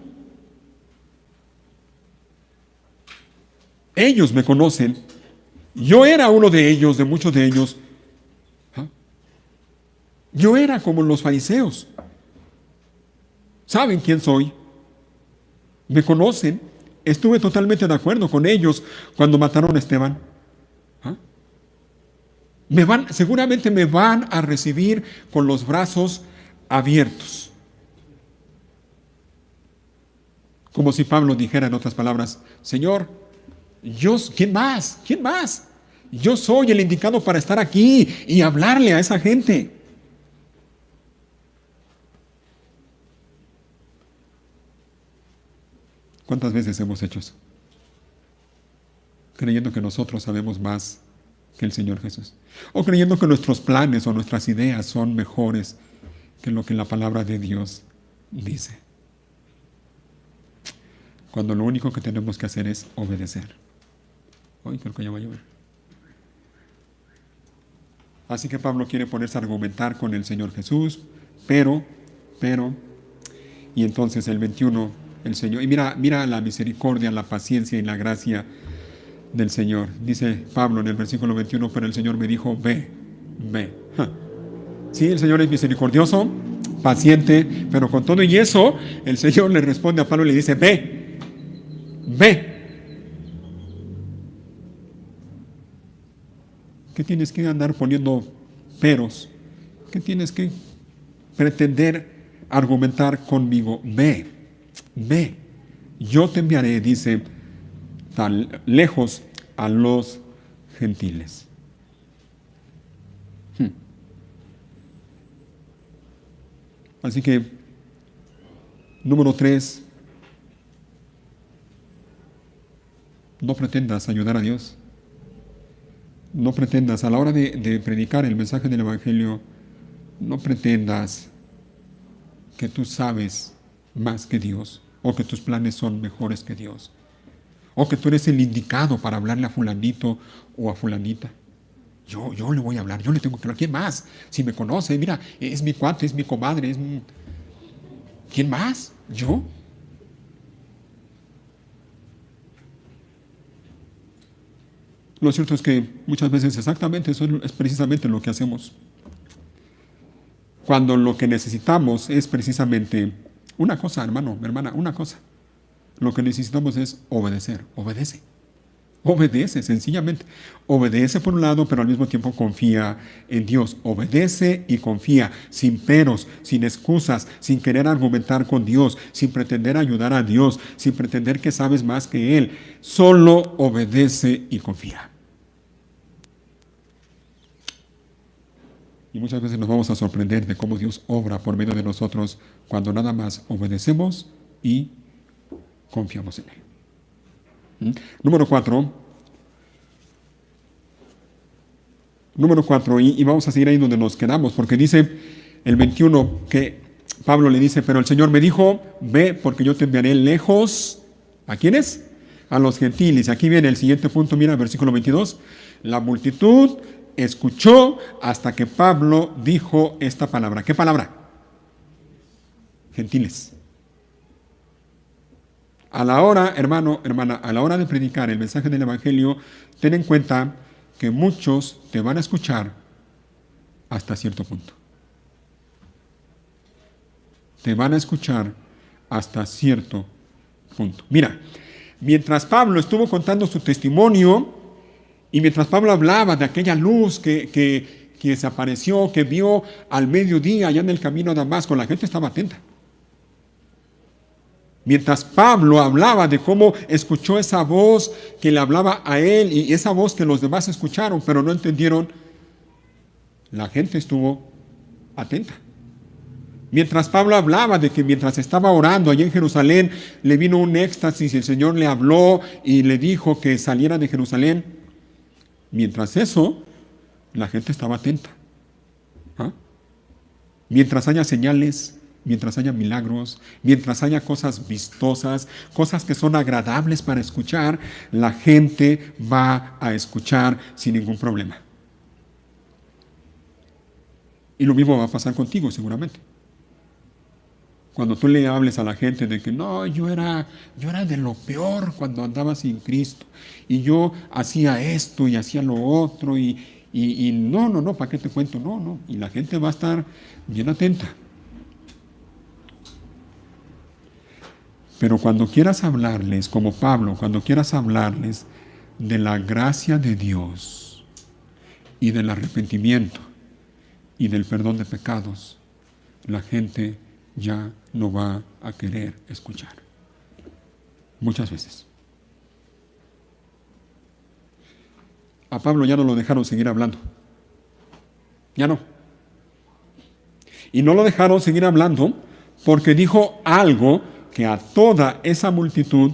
Ellos me conocen, yo era uno de ellos, de muchos de ellos. Yo era como los fariseos. ¿Saben quién soy? Me conocen, estuve totalmente de acuerdo con ellos cuando mataron a Esteban. Seguramente me van a recibir con los brazos abiertos. Como si Pablo dijera en otras palabras, Señor, ¿quién más? ¿Quién más? Yo soy el indicado para estar aquí y hablarle a esa gente. ¿Cuántas veces hemos hecho eso? Creyendo que nosotros sabemos más que el Señor Jesús. O creyendo que nuestros planes o nuestras ideas son mejores que lo que la palabra de Dios dice. Cuando lo único que tenemos que hacer es obedecer. Hoy creo que ya va a llover. Así que Pablo quiere ponerse a argumentar con el Señor Jesús, pero, y entonces el 21, el Señor, y mira la misericordia, la paciencia y la gracia del Señor. Dice Pablo en el versículo 21, pero el Señor me dijo, ve. Sí, el Señor es misericordioso, paciente, pero con todo y eso, el Señor le responde a Pablo y le dice, ve. ¿Qué tienes que andar poniendo peros? ¿Qué tienes que pretender argumentar conmigo? Ve. Yo te enviaré, dice, tan lejos a los gentiles. Así que, número 3, no pretendas ayudar a Dios. No pretendas, a la hora de predicar el mensaje del Evangelio, no pretendas que tú sabes más que Dios, o que tus planes son mejores que Dios, o que tú eres el indicado para hablarle a fulanito o a fulanita. Yo le voy a hablar, yo le tengo que hablar. ¿Quién más? Si me conoce, mira, es mi cuate, es mi comadre, ¿quién más? ¿Yo? Lo cierto es que muchas veces exactamente eso es precisamente lo que hacemos. Cuando lo que necesitamos es precisamente una cosa, hermano, hermana, una cosa. Lo que necesitamos es obedecer. Obedece, sencillamente. Obedece por un lado, pero al mismo tiempo confía en Dios. Obedece y confía, sin peros, sin excusas, sin querer argumentar con Dios, sin pretender ayudar a Dios, sin pretender que sabes más que Él. Solo obedece y confía. Y muchas veces nos vamos a sorprender de cómo Dios obra por medio de nosotros cuando nada más obedecemos y confiamos en Él. Número 4, y vamos a seguir ahí donde nos quedamos, porque dice el 21 que Pablo le dice, pero el Señor me dijo, ve porque yo te enviaré lejos. ¿A quiénes? A los gentiles. Aquí viene el siguiente punto, mira, versículo 22. La multitud escuchó hasta que Pablo dijo esta palabra. ¿Qué palabra? Gentiles. A la hora, hermano, hermana, a la hora de predicar el mensaje del Evangelio, ten en cuenta que muchos te van a escuchar hasta cierto punto. Te van a escuchar hasta cierto punto. Mira, mientras Pablo estuvo contando su testimonio, y mientras Pablo hablaba de aquella luz que se apareció, que vio al mediodía allá en el camino a Damasco, la gente estaba atenta. Mientras Pablo hablaba de cómo escuchó esa voz que le hablaba a él y esa voz que los demás escucharon, pero no entendieron, la gente estuvo atenta. Mientras Pablo hablaba de que mientras estaba orando allá en Jerusalén, le vino un éxtasis y el Señor le habló y le dijo que saliera de Jerusalén. Mientras eso, la gente estaba atenta. Mientras haya señales, mientras haya milagros, mientras haya cosas vistosas, cosas que son agradables para escuchar, la gente va a escuchar sin ningún problema. Y lo mismo va a pasar contigo seguramente. Cuando tú le hables a la gente de que no, yo era de lo peor cuando andaba sin Cristo, y yo hacía esto y hacía lo otro, y no, ¿para qué te cuento? No, y la gente va a estar bien atenta. Pero cuando quieras hablarles, como Pablo, cuando quieras hablarles de la gracia de Dios y del arrepentimiento y del perdón de pecados, la gente ya no va a querer escuchar. Muchas veces. A Pablo ya no lo dejaron seguir hablando. Ya no. Y no lo dejaron seguir hablando porque dijo algo que a toda esa multitud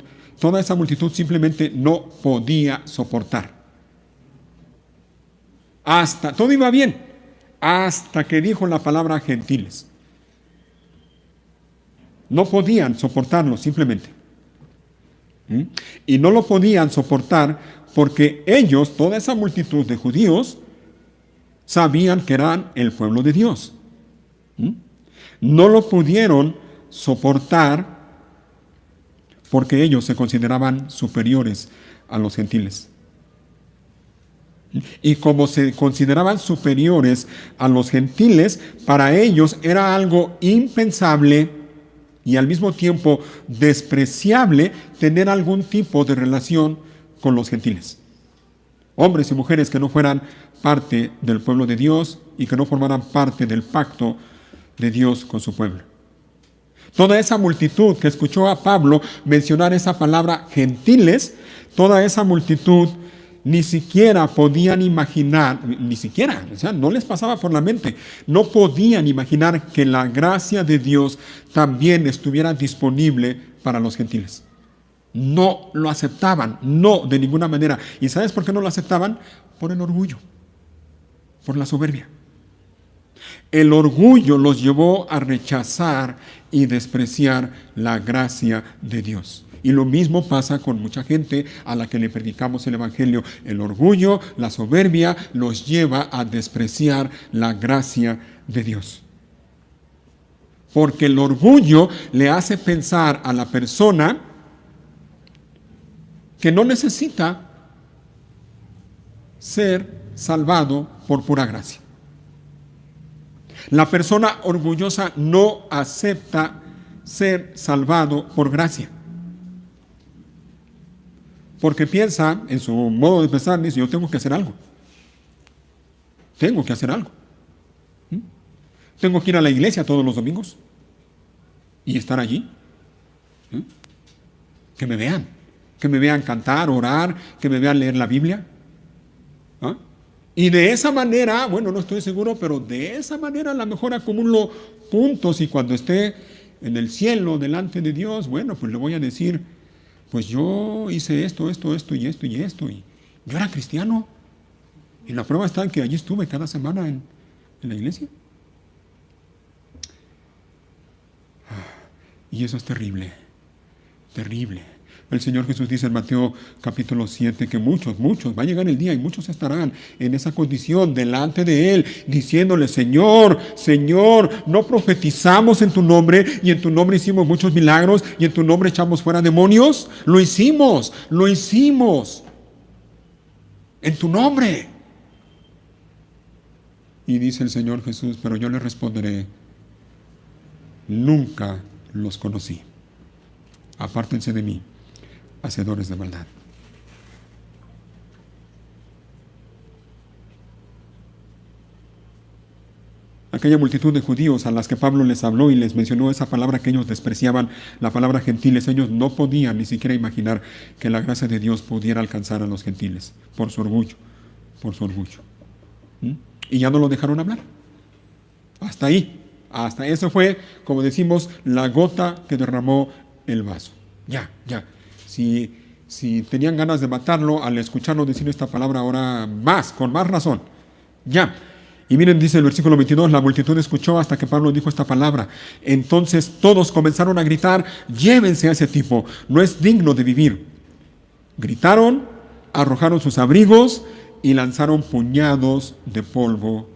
simplemente no podía soportar. Todo iba bien, hasta que dijo la palabra gentiles. No podían soportarlo simplemente. Y no lo podían soportar porque ellos, toda esa multitud de judíos, sabían que eran el pueblo de Dios. No lo pudieron soportar porque ellos se consideraban superiores a los gentiles. Y como se consideraban superiores a los gentiles, para ellos era algo impensable y al mismo tiempo despreciable tener algún tipo de relación con los gentiles. Hombres y mujeres que no fueran parte del pueblo de Dios y que no formaran parte del pacto de Dios con su pueblo. Toda esa multitud que escuchó a Pablo mencionar esa palabra gentiles, toda esa multitud ni siquiera podían imaginar, no les pasaba por la mente, no podían imaginar que la gracia de Dios también estuviera disponible para los gentiles. No lo aceptaban, no, de ninguna manera. ¿Y sabes por qué no lo aceptaban? Por el orgullo, por la soberbia. El orgullo los llevó a rechazar y despreciar la gracia de Dios. Y lo mismo pasa con mucha gente a la que le predicamos el Evangelio. El orgullo, la soberbia los lleva a despreciar la gracia de Dios. Porque el orgullo le hace pensar a la persona que no necesita ser salvado por pura gracia. La persona orgullosa no acepta ser salvado por gracia. Porque piensa, en su modo de pensar, dice, yo tengo que hacer algo. Tengo que hacer algo. Tengo que ir a la iglesia todos los domingos y estar allí. Que me vean cantar, orar, que me vean leer la Biblia. Y de esa manera, bueno, no estoy seguro, pero de esa manera a lo mejor acumulo puntos y cuando esté en el cielo delante de Dios, bueno, pues le voy a decir, pues yo hice esto y esto. Y yo era cristiano. Y la prueba está en que allí estuve cada semana en la iglesia. Y eso es terrible, terrible. El Señor Jesús dice en Mateo capítulo 7 que muchos, va a llegar el día y muchos estarán en esa condición delante de Él, diciéndole, Señor, ¿no profetizamos en tu nombre y en tu nombre hicimos muchos milagros y en tu nombre echamos fuera demonios? Lo hicimos en tu nombre. Y dice el Señor Jesús, pero yo le responderé, nunca los conocí. Apártense de mí, hacedores de maldad. Aquella multitud de judíos a las que Pablo les habló y les mencionó esa palabra que ellos despreciaban, la palabra gentiles, ellos no podían ni siquiera imaginar que la gracia de Dios pudiera alcanzar a los gentiles, por su orgullo. Y ya no lo dejaron hablar. Hasta ahí. Hasta eso fue, como decimos, la gota que derramó el vaso. Ya. Si tenían ganas de matarlo, al escucharlo decir esta palabra, ahora con más razón. Ya. Y miren, dice el versículo 22, la multitud escuchó hasta que Pablo dijo esta palabra. Entonces todos comenzaron a gritar, llévense a ese tipo, no es digno de vivir. Gritaron, arrojaron sus abrigos y lanzaron puñados de polvo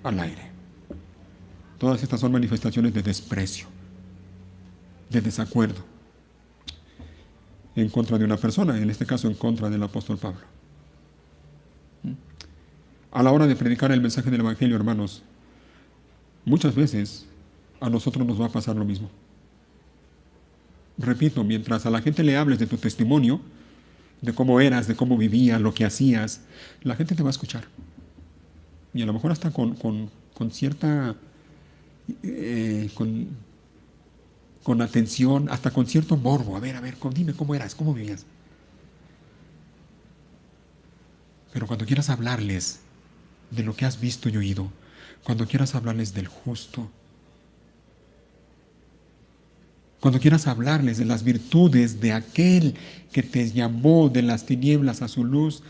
al aire. Todas estas son manifestaciones de desprecio, de desacuerdo en contra de una persona, en este caso en contra del apóstol Pablo. A la hora de predicar el mensaje del Evangelio, hermanos, muchas veces a nosotros nos va a pasar lo mismo. Repito, mientras a la gente le hables de tu testimonio, de cómo eras, de cómo vivías, lo que hacías, la gente te va a escuchar. Y a lo mejor hasta con cierta... con atención, hasta con cierto morbo. A ver, dime cómo eras, cómo vivías. Pero cuando quieras hablarles de lo que has visto y oído, cuando quieras hablarles del justo, cuando quieras hablarles de las virtudes de aquel que te llamó de las tinieblas a su luz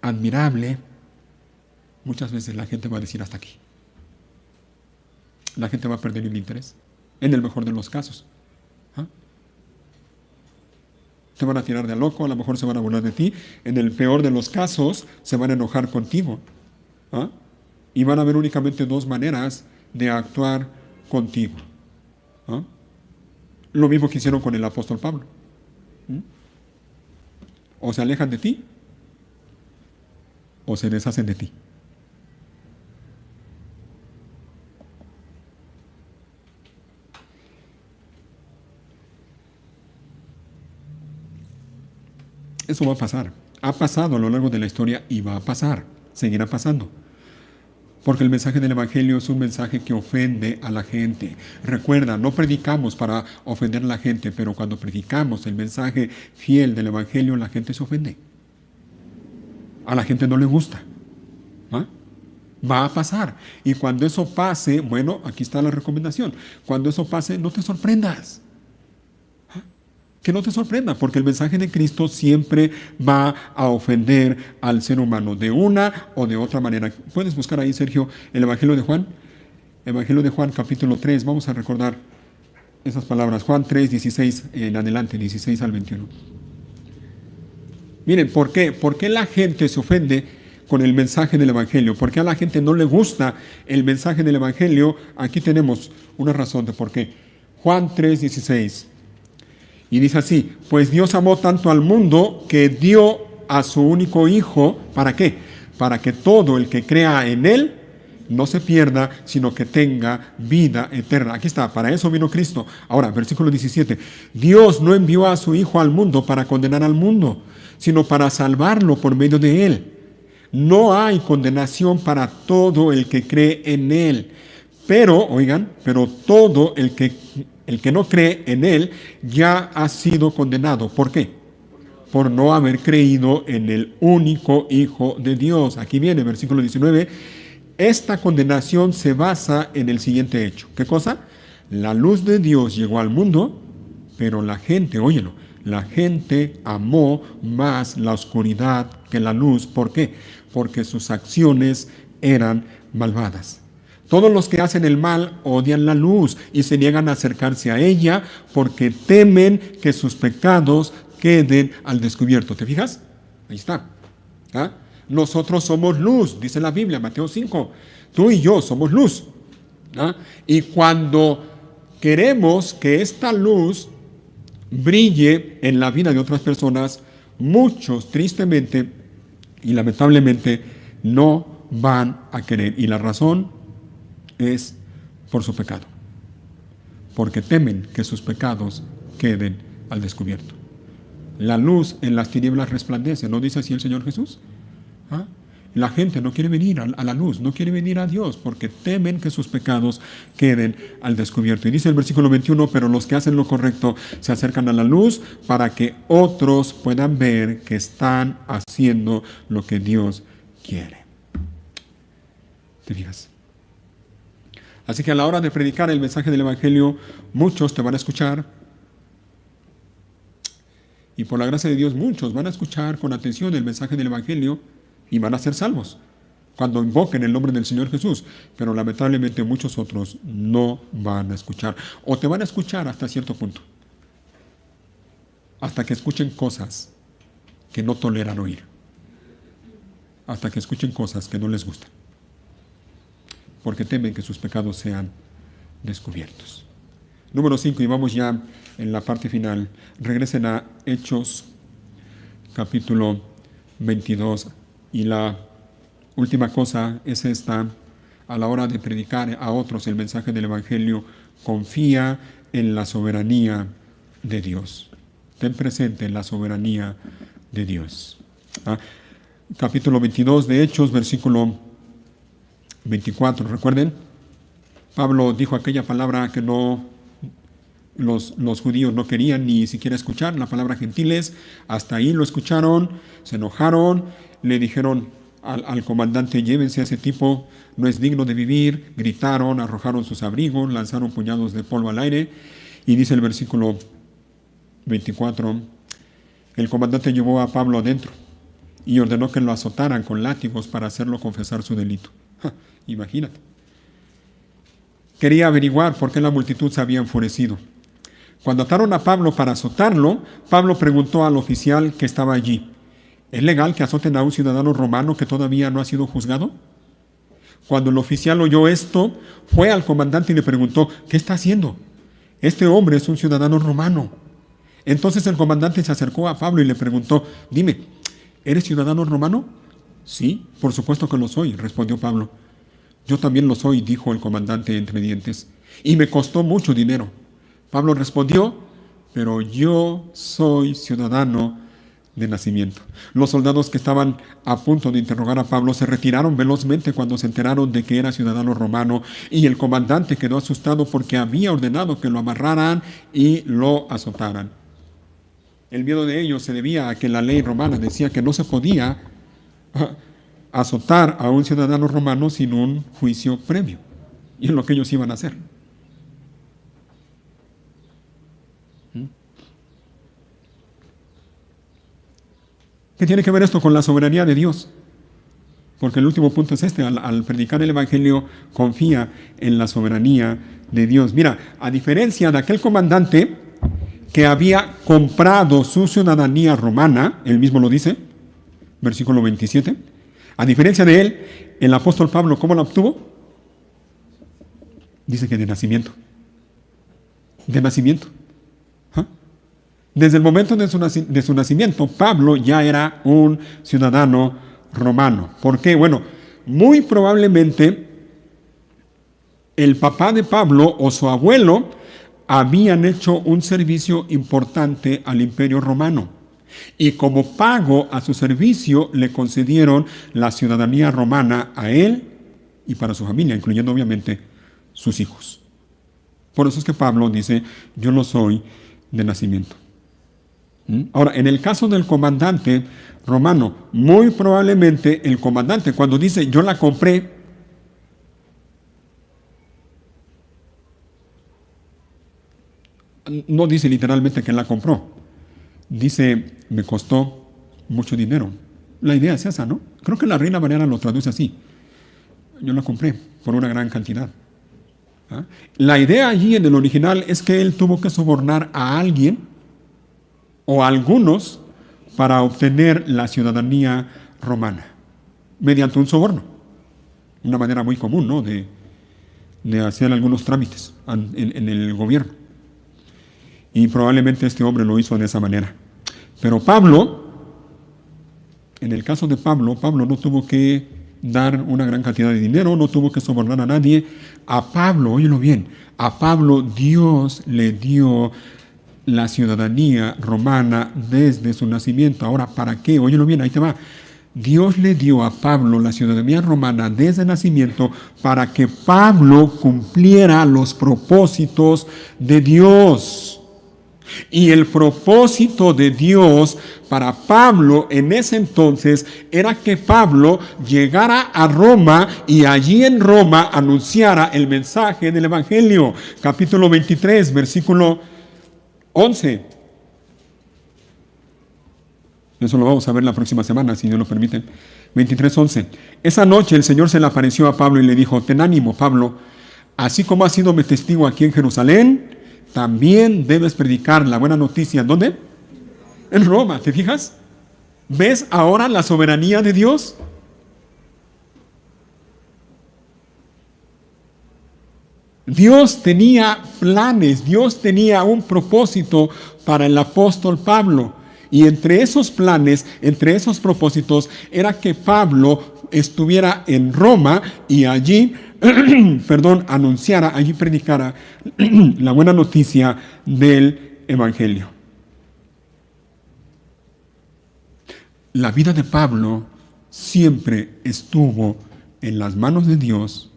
admirable, muchas veces la gente va a decir hasta aquí. La gente va a perder el interés, en el mejor de los casos. Te van a tirar de loco, a lo mejor se van a burlar de ti. En el peor de los casos, se van a enojar contigo. ¿Ah? Y van a haber únicamente dos maneras de actuar contigo. ¿Ah? Lo mismo que hicieron con el apóstol Pablo. O se alejan de ti, o se deshacen de ti. Eso va a pasar. Ha pasado a lo largo de la historia y va a pasar. Seguirá pasando. Porque el mensaje del Evangelio es un mensaje que ofende a la gente. Recuerda, no predicamos para ofender a la gente, pero cuando predicamos el mensaje fiel del Evangelio, la gente se ofende. A la gente no le gusta. ¿Ah? Va a pasar. Y cuando eso pase, bueno, aquí está la recomendación. Cuando eso pase, no te sorprendas. Que no te sorprenda, porque el mensaje de Cristo siempre va a ofender al ser humano de una o de otra manera. Puedes buscar ahí, Sergio, el Evangelio de Juan. Evangelio de Juan, capítulo 3. Vamos a recordar esas palabras. Juan 3, 16 en adelante, 16 al 21. Miren, ¿por qué? ¿Por qué la gente se ofende con el mensaje del Evangelio? ¿Por qué a la gente no le gusta el mensaje del Evangelio? Aquí tenemos una razón de por qué. Juan 3, 16. Y dice así: pues Dios amó tanto al mundo que dio a su único Hijo. ¿Para qué? Para que todo el que crea en Él no se pierda, sino que tenga vida eterna. Aquí está, para eso vino Cristo. Ahora, versículo 17. Dios no envió a su Hijo al mundo para condenar al mundo, sino para salvarlo por medio de Él. No hay condenación para todo el que cree en Él. Pero, oigan, pero todo el que no cree en Él ya ha sido condenado. ¿Por qué? Por no haber creído en el único Hijo de Dios. Aquí viene, versículo 19. Esta condenación se basa en el siguiente hecho. ¿Qué cosa? La luz de Dios llegó al mundo, pero la gente, óyelo, la gente amó más la oscuridad que la luz. ¿Por qué? Porque sus acciones eran malvadas. Todos los que hacen el mal odian la luz y se niegan a acercarse a ella porque temen que sus pecados queden al descubierto. ¿Te fijas? Ahí está. ¿Ah? Nosotros somos luz, dice la Biblia, Mateo 5. Tú y yo somos luz. ¿Ah? Y cuando queremos que esta luz brille en la vida de otras personas, muchos tristemente y lamentablemente no van a querer. Y la razón es por su pecado, porque temen que sus pecados queden al descubierto. La luz en las tinieblas resplandece, ¿no dice así el Señor Jesús? ¿Ah? La gente no quiere venir a la luz, no quiere venir a Dios, porque temen que sus pecados queden al descubierto. Y dice el versículo 21, pero los que hacen lo correcto se acercan a la luz para que otros puedan ver que están haciendo lo que Dios quiere. ¿Te fijas? Así que a la hora de predicar el mensaje del Evangelio, muchos te van a escuchar. Y por la gracia de Dios, muchos van a escuchar con atención el mensaje del Evangelio y van a ser salvos cuando invoquen el nombre del Señor Jesús. Pero lamentablemente muchos otros no van a escuchar. O te van a escuchar hasta cierto punto. Hasta que escuchen cosas que no toleran oír. Hasta que escuchen cosas que no les gustan. Porque temen que sus pecados sean descubiertos. Número 5, y vamos ya en la parte final. Regresen a Hechos, capítulo 22. Y la última cosa es esta: a la hora de predicar a otros el mensaje del Evangelio, confía en la soberanía de Dios. Ten presente en la soberanía de Dios. Capítulo 22 de Hechos, versículo 24, recuerden, Pablo dijo aquella palabra que los judíos no querían ni siquiera escuchar, la palabra gentiles. Hasta ahí lo escucharon, se enojaron, le dijeron al comandante: llévense a ese tipo, no es digno de vivir. Gritaron, arrojaron sus abrigos, lanzaron puñados de polvo al aire. Y dice el versículo 24, el comandante llevó a Pablo adentro y ordenó que lo azotaran con látigos para hacerlo confesar su delito. Imagínate. Quería averiguar por qué la multitud se había enfurecido. Cuando ataron a Pablo para azotarlo, Pablo preguntó al oficial que estaba allí: ¿es legal que azoten a un ciudadano romano que todavía no ha sido juzgado? Cuando el oficial oyó esto, fue al comandante y le preguntó: ¿qué está haciendo? Este hombre es un ciudadano romano. Entonces el comandante se acercó a Pablo y le preguntó: dime, ¿eres ciudadano romano? Sí, por supuesto que lo soy, respondió Pablo. Yo también lo soy, dijo el comandante entre dientes, y me costó mucho dinero. Pablo respondió: pero yo soy ciudadano de nacimiento. Los soldados que estaban a punto de interrogar a Pablo se retiraron velozmente cuando se enteraron de que era ciudadano romano, y el comandante quedó asustado porque había ordenado que lo amarraran y lo azotaran. El miedo de ellos se debía a que la ley romana decía que no se podía azotar a un ciudadano romano sin un juicio previo, y es lo que ellos iban a hacer. ¿Qué tiene que ver esto con la soberanía de Dios? Porque el último punto es este: al predicar el Evangelio, confía en la soberanía de Dios. Mira, a diferencia de aquel comandante que había comprado su ciudadanía romana, él mismo lo dice, versículo 27, a diferencia de él, el apóstol Pablo, ¿cómo la obtuvo? Dice que de nacimiento. De nacimiento. Desde el momento de su nacimiento, Pablo ya era un ciudadano romano. ¿Por qué? Bueno, muy probablemente el papá de Pablo o su abuelo habían hecho un servicio importante al Imperio Romano. Y como pago a su servicio, le concedieron la ciudadanía romana a él y para su familia, incluyendo obviamente sus hijos. Por eso es que Pablo dice: yo no soy de nacimiento. Ahora, en el caso del comandante romano, muy probablemente el comandante, cuando dice yo la compré, no dice literalmente que la compró, dice me costó mucho dinero. La idea es esa, ¿no? Creo que la Reina Valera lo traduce así: yo la compré por una gran cantidad. La idea allí en el original es que él tuvo que sobornar a alguien o a algunos para obtener la ciudadanía romana, mediante un soborno. Una manera muy común, ¿no?, de hacer algunos trámites en el gobierno. Y probablemente este hombre lo hizo de esa manera. Pero Pablo, en el caso de Pablo, Pablo no tuvo que dar una gran cantidad de dinero, no tuvo que sobornar a nadie. A Pablo, óyelo bien, a Pablo Dios le dio la ciudadanía romana desde su nacimiento. Ahora, ¿para qué? Óyelo bien, ahí te va. Dios le dio a Pablo la ciudadanía romana desde el nacimiento para que Pablo cumpliera los propósitos de Dios. Y el propósito de Dios para Pablo en ese entonces era que Pablo llegara a Roma y allí en Roma anunciara el mensaje del Evangelio. Capítulo 23, versículo 11. Eso lo vamos a ver la próxima semana, si Dios lo permite. 23:11. Esa noche el Señor se le apareció a Pablo y le dijo: ten ánimo, Pablo, así como has sido mi testigo aquí en Jerusalén, también debes predicar la buena noticia. ¿Dónde? En Roma. ¿Te fijas? ¿Ves ahora la soberanía de Dios? Dios tenía planes, Dios tenía un propósito para el apóstol Pablo. Y entre esos planes, entre esos propósitos, era que Pablo estuviera en Roma y allí, anunciara, allí predicara la buena noticia del Evangelio. La vida de Pablo siempre estuvo en las manos de Dios.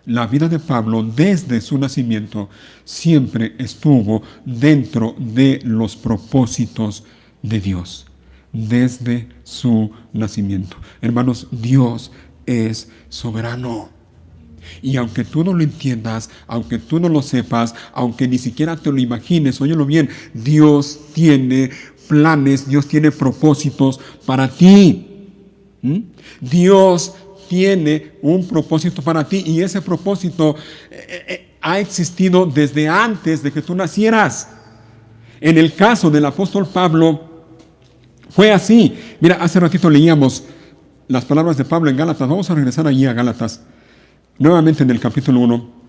La vida de Pablo desde su nacimiento siempre estuvo dentro de los propósitos de Dios, desde su nacimiento. Hermanos, Dios es soberano. Y aunque tú no lo entiendas, aunque tú no lo sepas, aunque ni siquiera te lo imagines, óyelo bien, Dios tiene planes, Dios tiene propósitos para ti. Dios tiene un propósito para ti y ese propósito ha existido desde antes de que tú nacieras. En el caso del apóstol Pablo, fue así. Mira, hace ratito leíamos las palabras de Pablo en Gálatas. Vamos a regresar allí a Gálatas, nuevamente en el capítulo 1.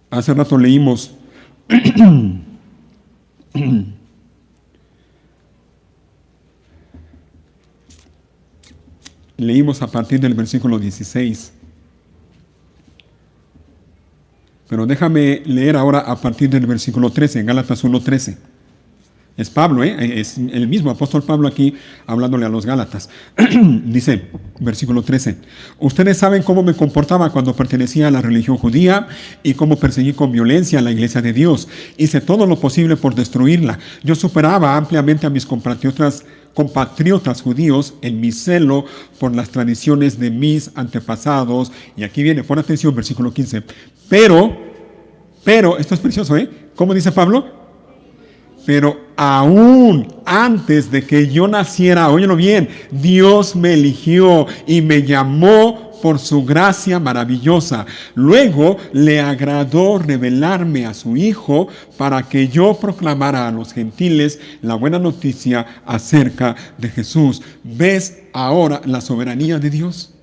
Hace rato leímos leímos a partir del versículo 16. Pero déjame leer ahora a partir del versículo 13, en Gálatas 1:13. Es Pablo, es el mismo apóstol Pablo aquí hablándole a los Gálatas. Dice, versículo 13, ustedes saben cómo me comportaba cuando pertenecía a la religión judía y cómo perseguí con violencia a la iglesia de Dios. Hice todo lo posible por destruirla. Yo superaba ampliamente a mis compatriotas judíos en mi celo por las tradiciones de mis antepasados. Y aquí viene, pon atención, versículo 15. Pero, esto es precioso, ¿Cómo dice Pablo? Pero aún antes de que yo naciera, óyelo bien, Dios me eligió y me llamó por su gracia maravillosa. Luego le agradó revelarme a su Hijo para que yo proclamara a los gentiles la buena noticia acerca de Jesús. ¿Ves ahora la soberanía de Dios?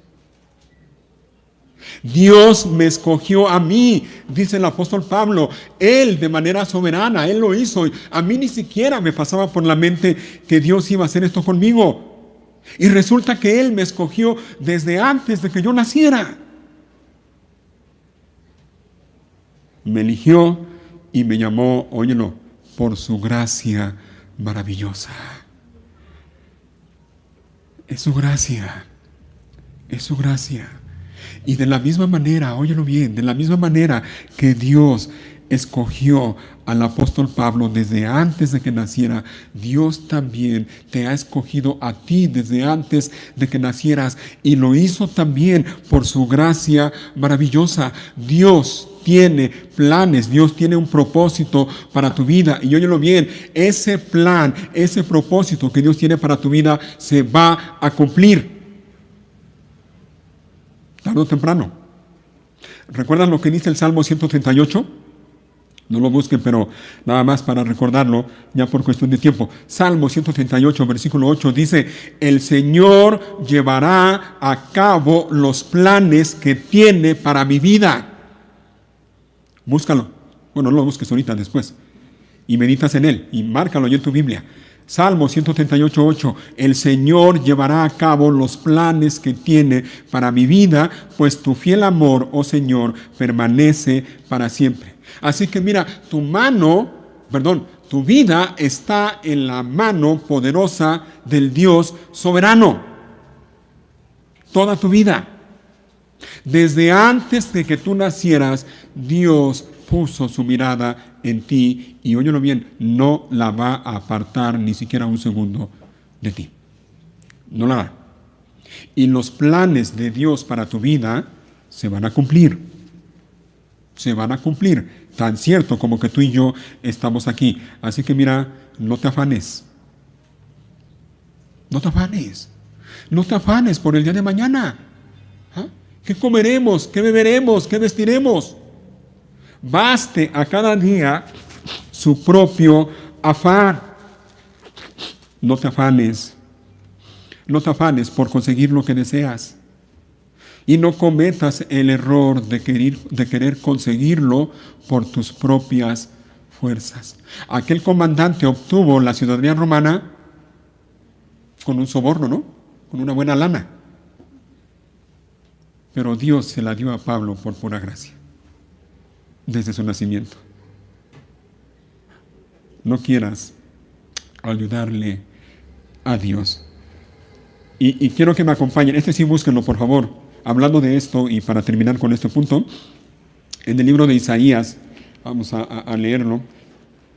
Dios me escogió a mí, dice el apóstol Pablo. Él de manera soberana, Él lo hizo. A mí ni siquiera me pasaba por la mente que Dios iba a hacer esto conmigo. Y resulta que Él me escogió desde antes de que yo naciera. Me eligió y me llamó, óyelo, por su gracia maravillosa. Es su gracia, es su gracia. Y de la misma manera, óyelo bien, de la misma manera que Dios escogió al apóstol Pablo desde antes de que naciera, Dios también te ha escogido a ti desde antes de que nacieras, y lo hizo también por su gracia maravillosa. Dios tiene planes, Dios tiene un propósito para tu vida, y óyelo bien, ese plan, ese propósito que Dios tiene para tu vida se va a cumplir. Tarde o temprano. ¿Recuerdan lo que dice el Salmo 138? No lo busquen, pero nada más para recordarlo, ya por cuestión de tiempo. Salmo 138, versículo 8 dice, el Señor llevará a cabo los planes que tiene para mi vida. Búscalo. Bueno, no lo busques ahorita, después. Y meditas en él, y márcalo ahí en tu Biblia. Salmo 138, 8, el Señor llevará a cabo los planes que tiene para mi vida, pues tu fiel amor, oh Señor, permanece para siempre. Así que mira, tu vida está en la mano poderosa del Dios soberano. Toda tu vida. Desde antes de que tú nacieras, Dios puso su mirada en ti y óyelo bien, no la va a apartar ni siquiera un segundo de ti. No la hará. Y los planes de Dios para tu vida se van a cumplir. Se van a cumplir. Tan cierto como que tú y yo estamos aquí. Así que mira, no te afanes. No te afanes. No te afanes por el día de mañana. ¿Qué comeremos? ¿Qué beberemos? ¿Qué vestiremos? Baste a cada día su propio afán. No te afanes. No te afanes por conseguir lo que deseas. Y no cometas el error de querer conseguirlo por tus propias fuerzas. Aquel comandante obtuvo la ciudadanía romana con un soborno, ¿no? Con una buena lana. Pero Dios se la dio a Pablo por pura gracia, desde su nacimiento. No quieras ayudarle a Dios. Y quiero que me acompañen. Sí, búsquenlo, por favor. Hablando de esto, y para terminar con este punto, en el libro de Isaías, vamos a leerlo.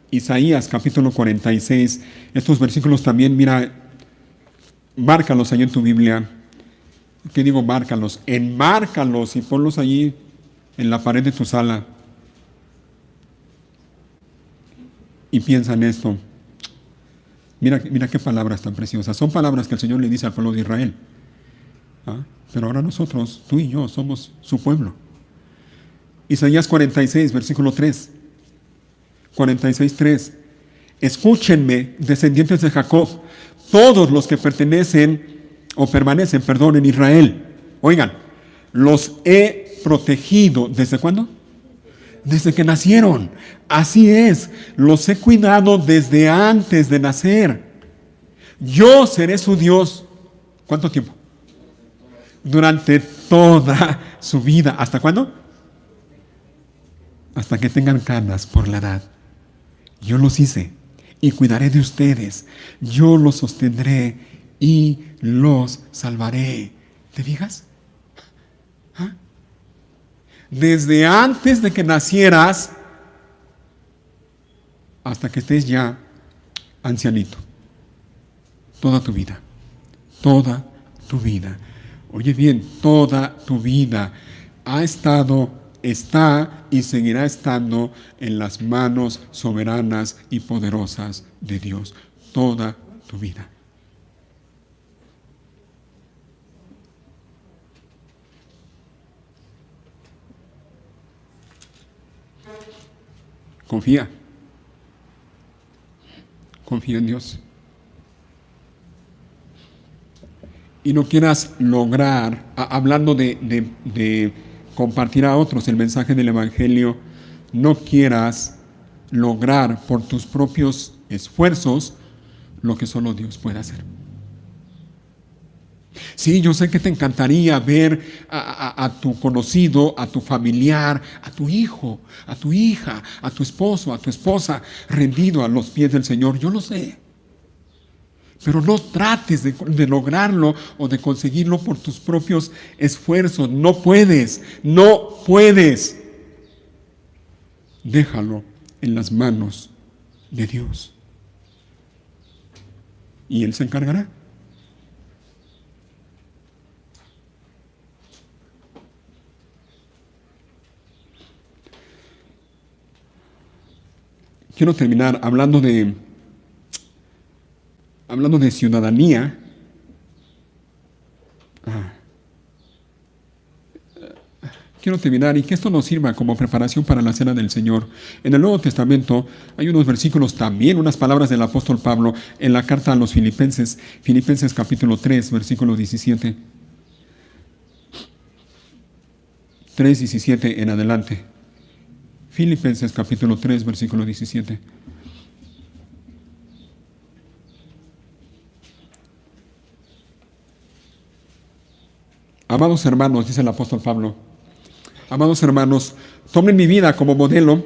Isaías, capítulo 46. Estos versículos también, mira, márcalos ahí en tu Biblia. ¿Qué digo márcalos? Enmárcalos y ponlos allí en la pared de tu sala. Y piensa en esto. Mira qué palabras tan preciosas. Son palabras que el Señor le dice al pueblo de Israel. Pero ahora nosotros, tú y yo, somos su pueblo. Isaías 46, versículo 3. 46, 3. Escúchenme, descendientes de Jacob, todos los que pertenecen o permanecen, perdón, en Israel. Oigan, los he protegido. ¿Desde cuándo? Desde que nacieron. Así es, los he cuidado desde antes de nacer. Yo seré su Dios. ¿Cuánto tiempo? Durante toda su vida. ¿Hasta cuándo? Hasta que tengan canas por la edad. Yo los hice y cuidaré de ustedes. Yo los sostendré y los salvaré. ¿Te fijas? ¿Ah? Desde antes de que nacieras hasta que estés ya ancianito. Toda tu vida. Toda tu vida. Oye bien, toda tu vida ha estado, está y seguirá estando en las manos soberanas y poderosas de Dios. Toda tu vida. Confía. Confía en Dios. Y no quieras lograr, hablando de compartir a otros el mensaje del Evangelio, no quieras lograr por tus propios esfuerzos lo que solo Dios puede hacer. Sí, yo sé que te encantaría ver a tu conocido, a tu familiar, a tu hijo, a tu hija, a tu esposo, a tu esposa, rendido a los pies del Señor. Yo lo sé. Pero no trates de lograrlo o de conseguirlo por tus propios esfuerzos. No puedes, no puedes. Déjalo en las manos de Dios. Y Él se encargará. Quiero terminar hablando de ciudadanía. Quiero terminar y que esto nos sirva como preparación para la cena del Señor. En el Nuevo Testamento hay unos versículos también, unas palabras del apóstol Pablo en la carta a los Filipenses, Filipenses capítulo 3, versículo 17. 3:17 en adelante. Filipenses capítulo 3, versículo 17. Amados hermanos, dice el apóstol Pablo, amados hermanos, tomen mi vida como modelo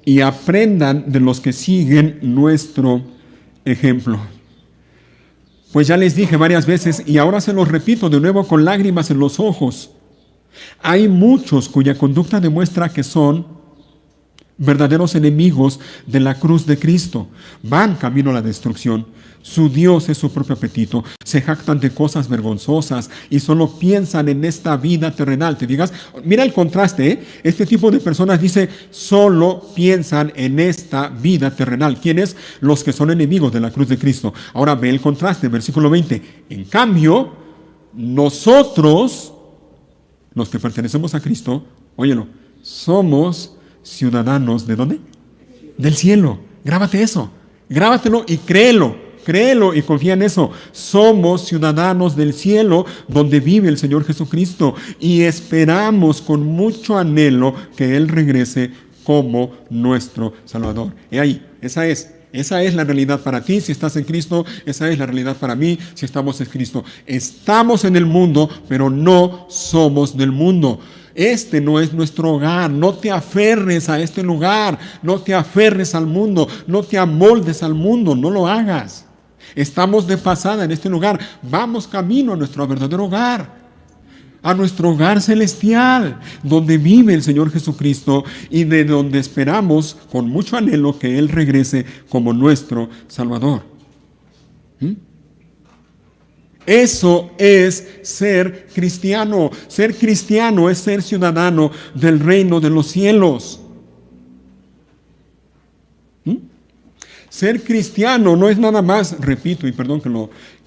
y aprendan de los que siguen nuestro ejemplo. Pues ya les dije varias veces y ahora se los repito de nuevo con lágrimas en los ojos. Hay muchos cuya conducta demuestra que son verdaderos enemigos de la cruz de Cristo. Van camino a la destrucción. Su Dios es su propio apetito. Se jactan de cosas vergonzosas y solo piensan en esta vida terrenal. ¿Te digas? Mira el contraste, ¿eh? Este tipo de personas dice, solo piensan en esta vida terrenal. ¿Quiénes? Los que son enemigos de la cruz de Cristo. Ahora ve el contraste, versículo 20. En cambio, nosotros, los que pertenecemos a Cristo, óyelo, somos ciudadanos, ¿de dónde? Del cielo. Grábate eso. Grábatelo y créelo. Créelo y confía en eso. Somos ciudadanos del cielo donde vive el Señor Jesucristo y esperamos con mucho anhelo que Él regrese como nuestro Salvador. Y ahí, esa es la realidad para ti si estás en Cristo, esa es la realidad para mí si estamos en Cristo. Estamos en el mundo, pero no somos del mundo. Este no es nuestro hogar. No te aferres a este lugar, no te aferres al mundo, no te amoldes al mundo, no lo hagas. Estamos de pasada en este lugar, vamos camino a nuestro verdadero hogar, a nuestro hogar celestial, donde vive el Señor Jesucristo y de donde esperamos con mucho anhelo que Él regrese como nuestro Salvador. Eso es ser cristiano. Ser cristiano es ser ciudadano del reino de los cielos. Ser cristiano no es nada más, repito, y perdón que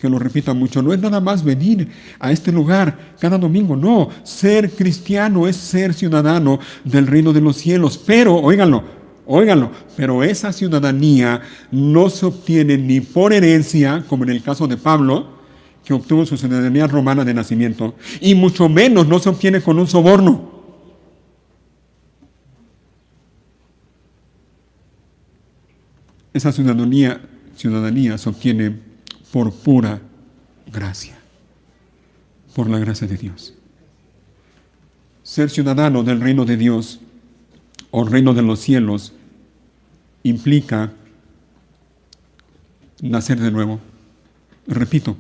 lo repita mucho, no es nada más venir a este lugar cada domingo, no. Ser cristiano es ser ciudadano del reino de los cielos, pero, óiganlo, pero esa ciudadanía no se obtiene ni por herencia, como en el caso de Pablo, que obtuvo su ciudadanía romana de nacimiento, y mucho menos no se obtiene con un soborno. Esa ciudadanía se obtiene por pura gracia, por la gracia de Dios. Ser ciudadano del reino de Dios o reino de los cielos implica nacer de nuevo. Repito,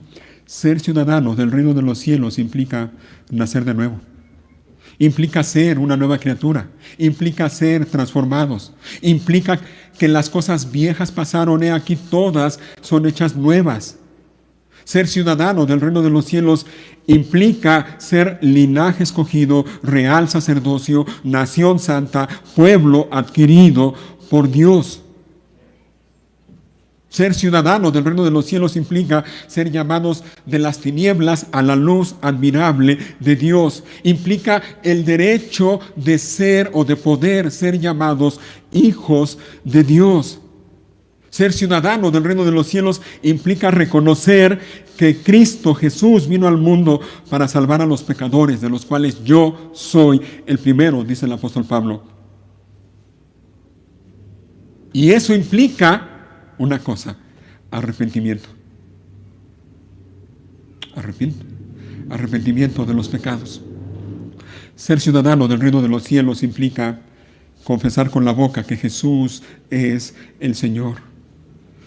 ser ciudadano del reino de los cielos implica nacer de nuevo. Implica ser una nueva criatura, implica ser transformados, implica que las cosas viejas pasaron, aquí todas son hechas nuevas. Ser ciudadano del reino de los cielos implica ser linaje escogido, real sacerdocio, nación santa, pueblo adquirido por Dios. Ser ciudadano del reino de los cielos implica ser llamados de las tinieblas a la luz admirable de Dios. Implica el derecho de ser o de poder ser llamados hijos de Dios. Ser ciudadano del reino de los cielos implica reconocer que Cristo Jesús vino al mundo para salvar a los pecadores, de los cuales yo soy el primero, dice el apóstol Pablo. Y eso implica una cosa: arrepentimiento. Arrepentimiento de los pecados. Ser ciudadano del reino de los cielos implica confesar con la boca que Jesús es el Señor.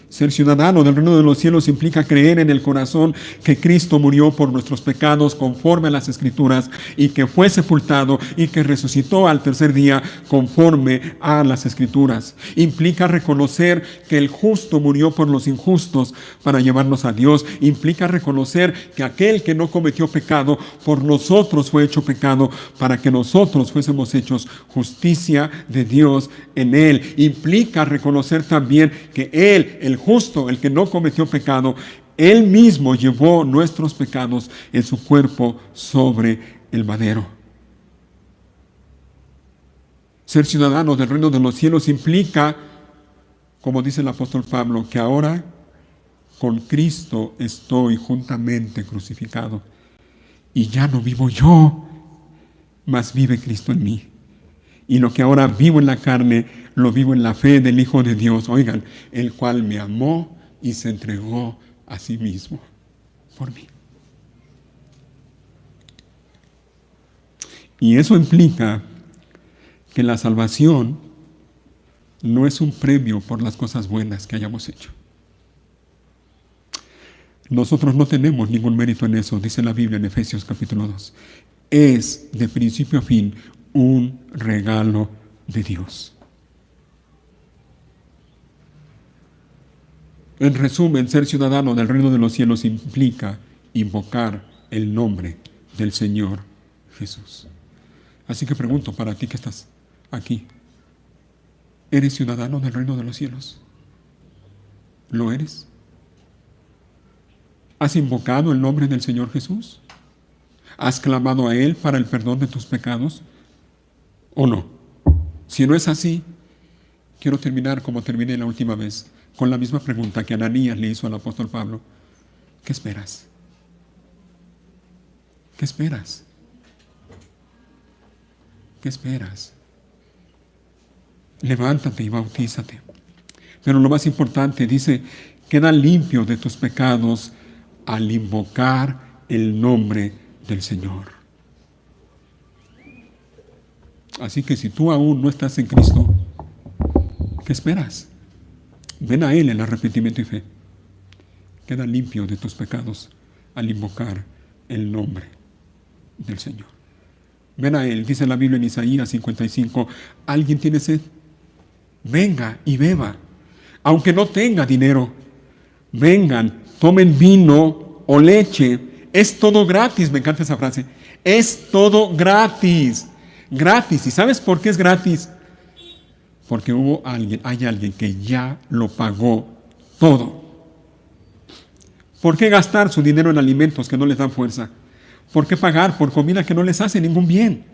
Ser ciudadano del reino de los cielos implica creer en el corazón que Cristo murió por nuestros pecados conforme a las Escrituras y que fue sepultado y que resucitó al tercer día conforme a las Escrituras. Implica reconocer que el justo murió por los injustos para llevarnos a Dios. Implica reconocer que aquel que no cometió pecado por nosotros fue hecho pecado para que nosotros fuésemos hechos justicia de Dios en Él. Implica reconocer también que Él, el justo, el que no cometió pecado, Él mismo llevó nuestros pecados en su cuerpo sobre el madero. Ser ciudadano del reino de los cielos implica, como dice el apóstol Pablo, que ahora con Cristo estoy juntamente crucificado. Y ya no vivo yo, mas vive Cristo en mí. Y lo que ahora vivo en la carne, lo vivo en la fe del Hijo de Dios, oigan, el cual me amó y se entregó a sí mismo por mí. Y eso implica que la salvación no es un premio por las cosas buenas que hayamos hecho. Nosotros no tenemos ningún mérito en eso, dice la Biblia en Efesios capítulo 2. Es de principio a fin un regalo de Dios. En resumen, ser ciudadano del reino de los cielos implica invocar el nombre del Señor Jesús. Así que pregunto para ti que estás aquí, ¿eres ciudadano del reino de los cielos? ¿Lo eres? ¿Has invocado el nombre del Señor Jesús? ¿Has clamado a Él para el perdón de tus pecados? ¿O no? Si no es así, quiero terminar como terminé la última vez, con la misma pregunta que Ananías le hizo al apóstol Pablo. ¿Qué esperas? ¿Qué esperas? ¿Qué esperas? Levántate y bautízate. Pero lo más importante, dice, queda limpio de tus pecados al invocar el nombre del Señor. Así que si tú aún no estás en Cristo, ¿qué esperas? Ven a Él en arrepentimiento y fe. Queda limpio de tus pecados al invocar el nombre del Señor. Ven a Él, dice la Biblia en Isaías 55, ¿alguien tiene sed? Venga y beba. Aunque no tenga dinero, vengan, tomen vino o leche. Es todo gratis, me encanta esa frase. Es todo gratis. Gratis. ¿Y sabes por qué es gratis? Porque hay alguien que ya lo pagó todo. ¿Por qué gastar su dinero en alimentos que no les dan fuerza? ¿Por qué pagar por comida que no les hace ningún bien?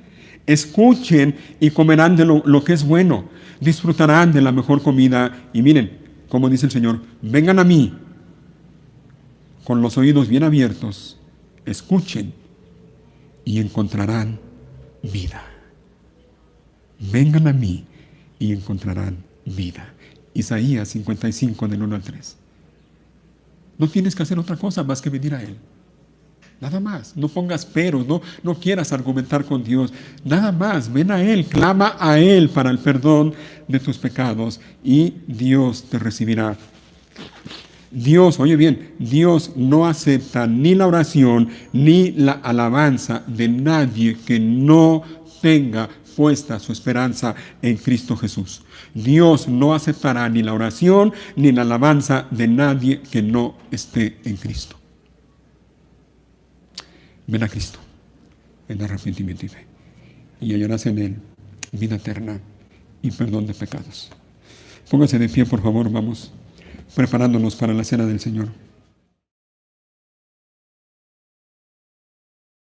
Escuchen y comerán de lo que es bueno. Disfrutarán de la mejor comida. Y miren, como dice el Señor, vengan a mí con los oídos bien abiertos. Escuchen y encontrarán vida. Vengan a mí y encontrarán vida. Isaías 55, del 1 al 3. No tienes que hacer otra cosa más que venir a Él. Nada más. No pongas peros, no quieras argumentar con Dios. Nada más. Ven a Él, clama a Él para el perdón de tus pecados y Dios te recibirá. Dios, oye bien, Dios no acepta ni la oración ni la alabanza de nadie que no tenga puesta su esperanza en Cristo Jesús. Dios no aceptará ni la oración ni la alabanza de nadie que no esté en Cristo. Ven a Cristo en arrepentimiento y fe, y hallarás en Él vida eterna y perdón de pecados. Póngase de pie, por favor, vamos preparándonos para la cena del Señor.